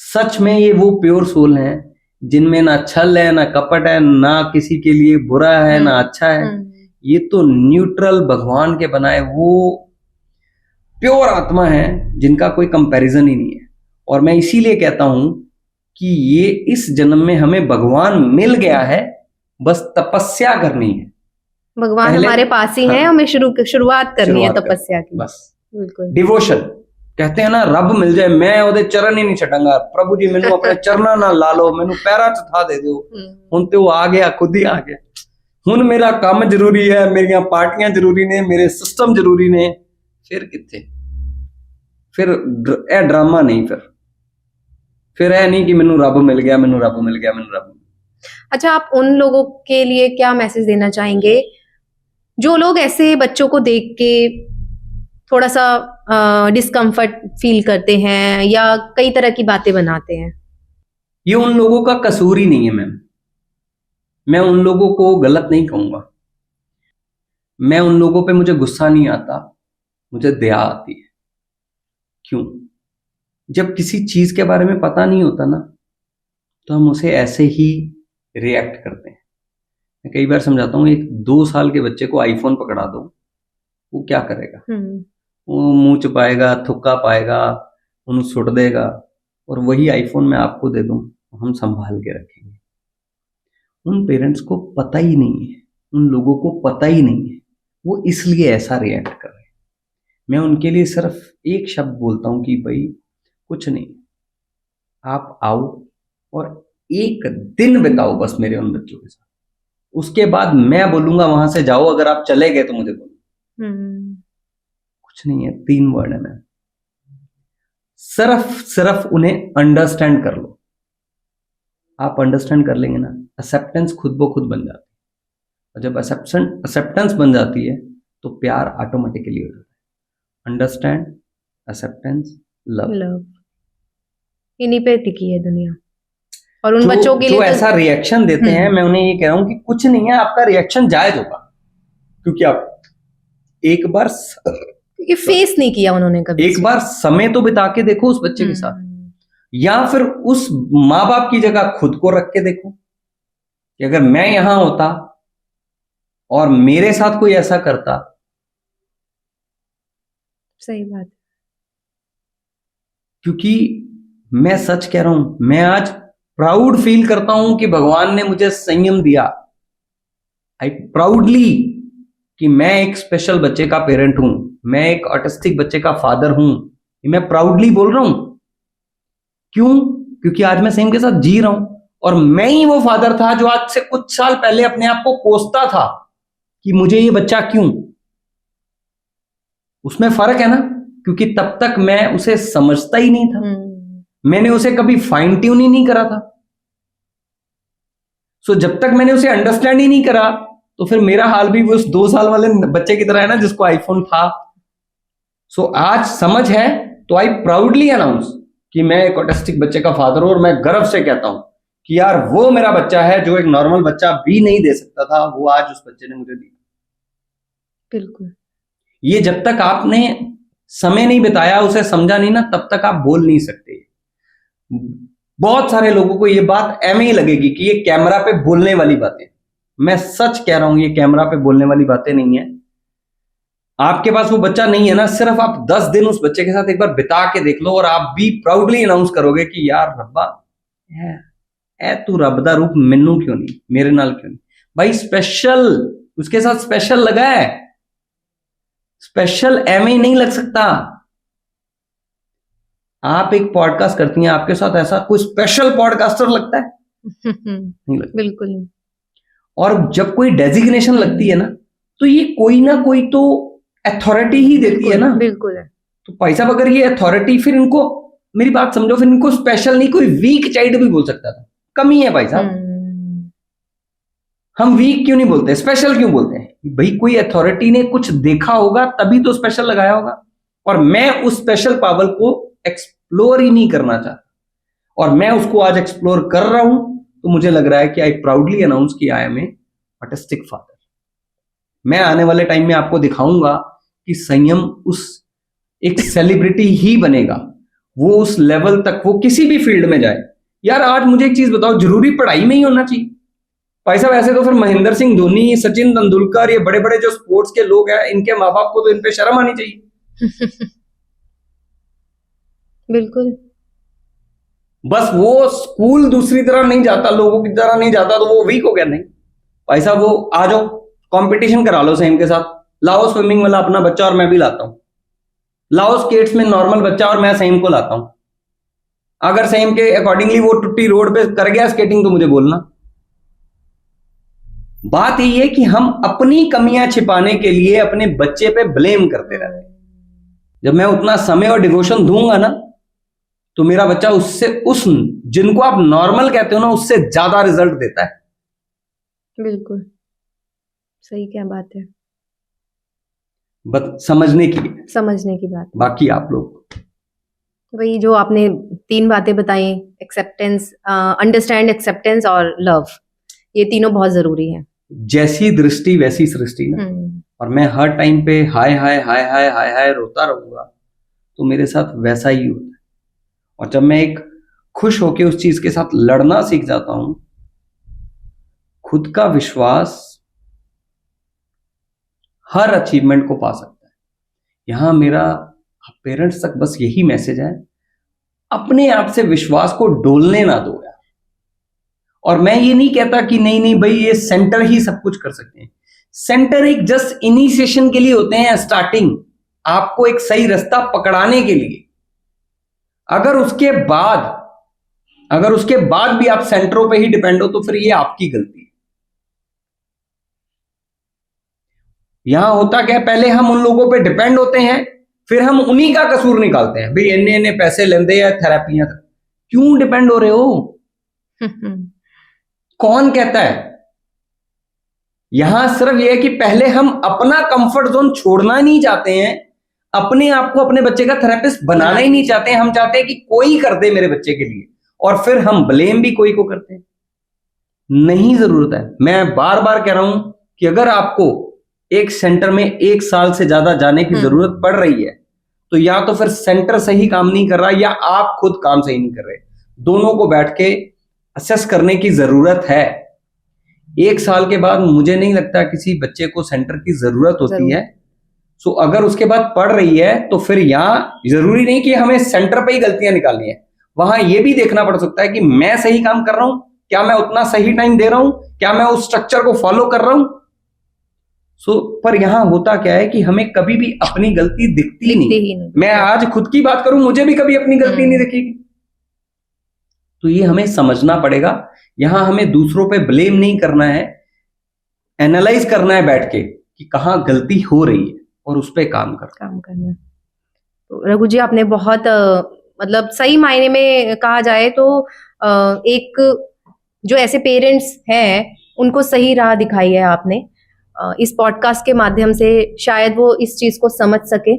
सच में ये वो प्योर सोल हैं जिनमें ना छल है, ना कपट है, ना किसी के लिए बुरा है, ना अच्छा है। ये तो न्यूट्रल भगवान के बनाए वो प्योर आत्मा है, जिनका कोई कंपैरिजन ही नहीं है। और मैं इसीलिए कहता हूं कि ये इस जन्म में हमें भगवान मिल गया है, बस तपस्या करनी है। भगवान हमारे पास ही है, हमें शुरुआत करनी है तपस्या की। बस बिल्कुल। डिवोशन कहते हैं ना, रब मिल जाए, मैं ओदे चरण ही नहीं छटांगा। प्रभु जी मैनू अपने चरणों ना ला लो, मैनू पैरा च था दे दो। हुण ते वो आ गया, खुद ही आ गया। हुण मेरा काम जरूरी है, मेरिया पार्टियां जरूरी ने, मेरे सिस्टम जरूरी ने। फिर किथे, फिर ए ड्रामा नहीं, फिर है नहीं कि मैनू रब मिल गया, मैनू रब मिल गया, मैनू रब। अच्छा, आप उन लोगों के लिए क्या मैसेज देना चाहेंगे जो लोग ऐसे बच्चों को देख के थोड़ा सा डिस्कम्फर्ट फील करते हैं या कई तरह की बातें बनाते हैं? ये उन लोगों का कसूर ही नहीं है मैम। मैं उन लोगों को गलत नहीं कहूंगा। मैं उन लोगों पे मुझे गुस्सा नहीं आता, मुझे दया आती है। क्यों? जब किसी चीज के बारे में पता नहीं होता ना, तो हम उसे ऐसे ही रिएक्ट करते हैं। मैं कई बार समझाता हूँ, एक 2 साल के बच्चे को आईफोन पकड़ा दो, वो क्या करेगा? वो मुंह छुपाएगा, थुक्का पाएगा, उन्हें सुट देगा। और वही आईफोन मैं आपको दे दूं, हम संभाल के रखेंगे। उन पेरेंट्स को पता ही नहीं है, उन लोगों को पता ही नहीं है, वो इसलिए ऐसा रिएक्ट कर रहे हैं। मैं उनके लिए सिर्फ एक शब्द बोलता हूं कि भाई कुछ नहीं, आप आओ और एक दिन बिताओ बस मेरे उन बच्चों के साथ। उसके बाद मैं बोलूंगा वहां से जाओ, अगर आप चले गए तो मुझे बोलो। कुछ नहीं है, 3 वर्ड है मैम। सिर्फ उन्हें अंडरस्टैंड कर लो। आप अंडरस्टैंड कर लेंगे ना, एक्सेप्टेंस खुद ब खुद बन जाती और जब एक्सेप्टेंस बन जाती है तो प्यार ऑटोमेटिकली हो जाता है। Understand, acceptance, love. लव, इन्हीं पे टिकी है दुनिया। और उन जो बच्चों के जो लिए तो ऐसा रिएक्शन देते हैं, मैं उन्हें ये कह रहा हूं कि कुछ नहीं है, आपका रिएक्शन जायज होगा, क्योंकि आप एक बार ये फेस नहीं किया उन्होंने कभी। एक बार समय तो बिता के देखो उस बच्चे के साथ, या फिर उस माँ बाप की जगह खुद को रख के देखो कि अगर मैं यहां होता और मेरे साथ कोई ऐसा करता। सही बात। क्योंकि मैं सच कह रहा हूं, मैं आज प्राउड फील करता हूं कि भगवान ने मुझे संयम दिया। आई प्राउडली कि मैं एक स्पेशल बच्चे का पेरेंट हूं, मैं एक ऑटिस्टिक बच्चे का फादर हूं, मैं प्राउडली बोल रहा हूं। क्यों? क्योंकि आज मैं सेम के साथ जी रहा हूं, और मैं ही वो फादर था जो आज से कुछ साल पहले अपने आप को कोसता था कि मुझे ये बच्चा क्यों। उसमें फर्क है ना, क्योंकि तब तक मैं उसे समझता ही नहीं था, मैंने उसे कभी फाइन ट्यून ही नहीं करा था। सो जब तक मैंने उसे अंडरस्टैंड ही नहीं करा, तो फिर मेरा हाल भी उस 2 साल वाले बच्चे की तरह है ना जिसको आईफोन था। सो आज समझ है तो आई प्राउडली अनाउंस कि मैं एक ऑटिस्टिक बच्चे का फादर हूं, और मैं गर्व से कहता हूं कि यार वो मेरा बच्चा है जो एक नॉर्मल बच्चा भी नहीं दे सकता था, वो आज उस बच्चे ने मुझे दिया। बिल्कुल। ये जब तक आपने समय नहीं बिताया, उसे समझा नहीं ना, तब तक आप बोल नहीं सकते। बहुत सारे लोगों को ये बात ऐसे ही लगेगी कि ये कैमरा पे बोलने वाली बातें। मैं सच कह रहा हूं, ये कैमरा पे बोलने वाली बातें नहीं है। आपके पास वो बच्चा नहीं है ना, सिर्फ आप 10 दिन उस बच्चे के साथ एक बार बिता के देख लो, और आप भी प्राउडली अनाउंस करोगे कि यार रब्बा ए तू रब दा रूप मैनू क्यों नहीं, मेरे नाल क्यों नहीं। भाई स्पेशल उसके साथ स्पेशल लगा है, स्पेशल एम ही नहीं लग सकता। आप एक पॉडकास्ट करती हैं, आपके साथ ऐसा कोई स्पेशल पॉडकास्टर लगता है? नहीं लगता। बिल्कुल नहीं। और जब कोई डेजिग्नेशन लगती है ना, तो ये कोई ना कोई तो अथॉरिटी ही देती है ना। बिल्कुल है। तो भाई साहब, अगर ये अथॉरिटी, फिर इनको मेरी बात समझो, फिर इनको स्पेशल नहीं, कोई वीक चाइल्ड भी बोल सकता था। कमी है भाई साहब। हम वीक क्यों नहीं बोलते, स्पेशल क्यों बोलते हैं? भाई कोई अथॉरिटी ने कुछ देखा होगा तभी तो स्पेशल लगाया होगा, और मैं उस स्पेशल पावर को एक्सप्लोर ही नहीं करना चाहता, और मैं उसको आज एक्सप्लोर कर रहा हूं। तो मुझे लग रहा है कि आई प्राउडली अनाउंस कि I am a autistic father. मैं आने वाले टाइम में आपको दिखाऊंगा कि संयम उस एक सेलिब्रिटी ही बनेगा, वो उस लेवल तक, वो किसी भी फील्ड में जाए। यार आज मुझे एक चीज बताओ, जरूरी पढ़ाई में ही होना चाहिए? भाई साहब ऐसे तो फिर महेंद्र सिंह धोनी, सचिन तेंदुलकर, ये बड़े बड़े जो स्पोर्ट्स के लोग हैं, इनके माँ बाप को तो इन पे शर्म आनी चाहिए। बिल्कुल। बस वो स्कूल दूसरी तरह नहीं जाता, लोगों की तरह नहीं जाता, तो वो वीक हो गया? नहीं भाई साहब, वो आ जाओ कंपटीशन करा लो सेम के साथ, लाओ स्विमिंग वाला अपना बच्चा और मैं भी लाता हूं, लाओ स्केट्स में नॉर्मल बच्चा और मैं सेम को लाता हूं। अगर सेम के अकॉर्डिंगली वो टुट्टी रोड पे कर गया स्केटिंग, तो मुझे बोलना। बात यही है कि हम अपनी कमियां छिपाने के लिए अपने बच्चे पे ब्लेम करते रहते हैं। जब मैं उतना समय और डिवोशन दूंगा ना, तो मेरा बच्चा उससे, उस जिनको आप नॉर्मल कहते हो ना, उससे ज्यादा रिजल्ट देता है। बिल्कुल सही, क्या बात है। बस समझने की बात। बाकी आप लोग वही जो आपने 3 बातें बताई, एक्सेप्टेंस, अंडरस्टैंड, एक्सेप्टेंस और लव, ये तीनों बहुत जरूरी है। जैसी दृष्टि वैसी सृष्टि ना। और मैं हर टाइम पे हाय हाय हाय हाय हाय हाय रोता रहूंगा, तो मेरे साथ वैसा ही होता है। और जब मैं एक खुश होके उस चीज के साथ लड़ना सीख जाता हूं, खुद का विश्वास हर अचीवमेंट को पा सकता है। यहां मेरा पेरेंट्स तक बस यही मैसेज है, अपने आप से विश्वास को डोलने ना दो यार। और मैं ये नहीं कहता कि नहीं नहीं भाई ये सेंटर ही सब कुछ कर सकते हैं। सेंटर एक जस्ट इनिशिएशन के लिए होते हैं, स्टार्टिंग, आपको एक सही रास्ता पकड़ाने के लिए। अगर उसके बाद भी आप सेंटरों पे ही डिपेंड हो, तो फिर ये आपकी गलती है। यहां होता क्या, पहले हम उन लोगों पे डिपेंड होते हैं, फिर हम उन्हीं का कसूर निकालते हैं, भाई इन्ने पैसे लेंदे या थेरेपियां। क्यों डिपेंड हो रहे हो? कौन कहता है? यहां सिर्फ यह है कि पहले हम अपना कंफर्ट जोन छोड़ना नहीं चाहते हैं, अपने आप को अपने बच्चे का थेरेपिस्ट बनाना ही नहीं चाहते हैं। हम चाहते हैं कि कोई कर दे मेरे बच्चे के लिए, और फिर हम ब्लेम भी कोई को करते हैं। नहीं जरूरत है। मैं बार बार कह रहा हूं कि अगर आपको एक सेंटर में 1 साल से ज्यादा जाने की जरूरत पड़ रही है, तो या तो फिर सेंटर सही काम नहीं कर रहा या आप खुद काम सही नहीं कर रहे। दोनों को बैठ के असेस करने की जरूरत है। 1 साल के बाद मुझे नहीं लगता किसी बच्चे को सेंटर की जरूरत होती है। सो अगर उसके बाद पड़ रही है तो फिर यहां जरूरी नहीं कि हमें सेंटर पे ही गलतियां निकालनी है, वहां यह भी देखना पड़ सकता है कि मैं सही काम कर रहा हूं, क्या मैं उतना सही टाइम दे रहा हूं, क्या मैं उस स्ट्रक्चर को फॉलो कर रहा हूं। पर यहां होता क्या है कि हमें कभी भी अपनी गलती दिखती नहीं। मैं आज खुद की बात करूं, मुझे भी कभी अपनी गलती नहीं दिखेगी। तो ये हमें समझना पड़ेगा। यहां हमें दूसरों पे ब्लेम नहीं करना है, एनालाइज करना है बैठ के कि कहां गलती हो रही है और उस पर काम करना है। तो रघु जी, आपने बहुत मतलब सही मायने में कहा जाए तो एक जो ऐसे पेरेंट्स हैं उनको सही राह दिखाई है आपने। इस पॉडकास्ट के माध्यम से शायद वो इस चीज को समझ सके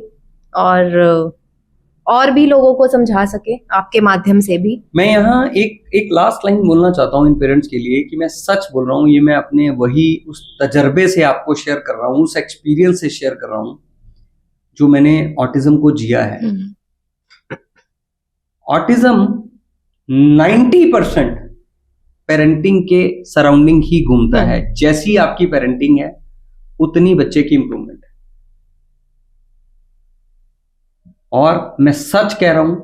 और भी लोगों को समझा सके आपके माध्यम से भी। मैं यहाँ एक लास्ट लाइन बोलना चाहता हूँ इन पेरेंट्स के लिए कि मैं सच बोल रहा हूँ। ये मैं अपने वही उस तजर्बे से आपको शेयर कर रहा हूँ, उस एक्सपीरियंस से शेयर कर रहा हूँ जो मैंने ऑटिज्म को जिया है। ऑटिज्म 90% पेरेंटिंग के सराउंडिंग ही घूमता है। जैसी आपकी पेरेंटिंग है उतनी बच्चे की इंप्रूवमेंट है। और मैं सच कह रहा हूं,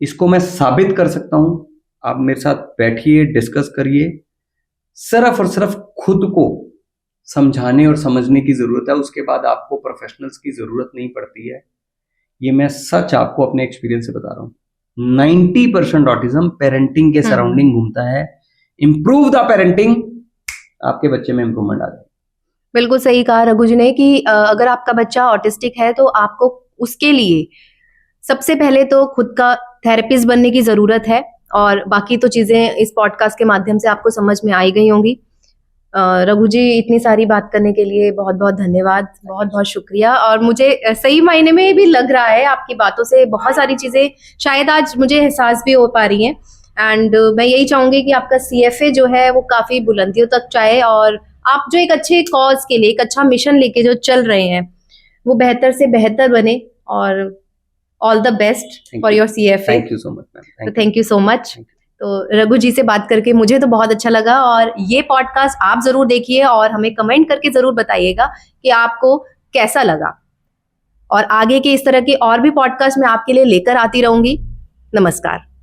इसको मैं साबित कर सकता हूं। आप मेरे साथ बैठिए, डिस्कस करिए। सिर्फ और सिर्फ खुद को समझाने और समझने की जरूरत है, उसके बाद आपको प्रोफेशनल्स की जरूरत नहीं पड़ती है। ये मैं सच आपको अपने एक्सपीरियंस से बता रहा हूं। 90% ऑटिज्म पेरेंटिंग के सराउंडिंग घूमता है। इंप्रूव द पेरेंटिंग, आपके बच्चे में इंप्रूवमेंट आ जाए। बिल्कुल सही कहा रघु जी ने कि अगर आपका बच्चा ऑटिस्टिक है तो आपको उसके लिए सबसे पहले तो खुद का थेरेपिस्ट बनने की जरूरत है, और बाकी तो चीजें इस पॉडकास्ट के माध्यम से आपको समझ में आई गई होंगी। रघु जी, इतनी सारी बात करने के लिए बहुत बहुत धन्यवाद, बहुत बहुत शुक्रिया। और मुझे सही मायने में भी लग रहा है आपकी बातों से बहुत सारी चीजें शायद आज मुझे एहसास भी हो पा रही हैं। एंड मैं यही चाहूंगी कि आपका CFA जो है वो काफी बुलंदियों तक जाए, और आप जो एक अच्छे कॉज के लिए, एक अच्छा मिशन लेके जो चल रहे हैं, वो बेहतर से बेहतर बने। और all the best for your CFA। Thank you so much ma'am. Thank you so much. तो रघु जी से बात करके मुझे तो बहुत अच्छा लगा, और ये पॉडकास्ट आप जरूर देखिए और हमें कमेंट करके जरूर बताइएगा कि आपको कैसा लगा। और आगे के इस तरह के और भी पॉडकास्ट मैं आपके लिए लेकर आती रहूंगी। नमस्कार।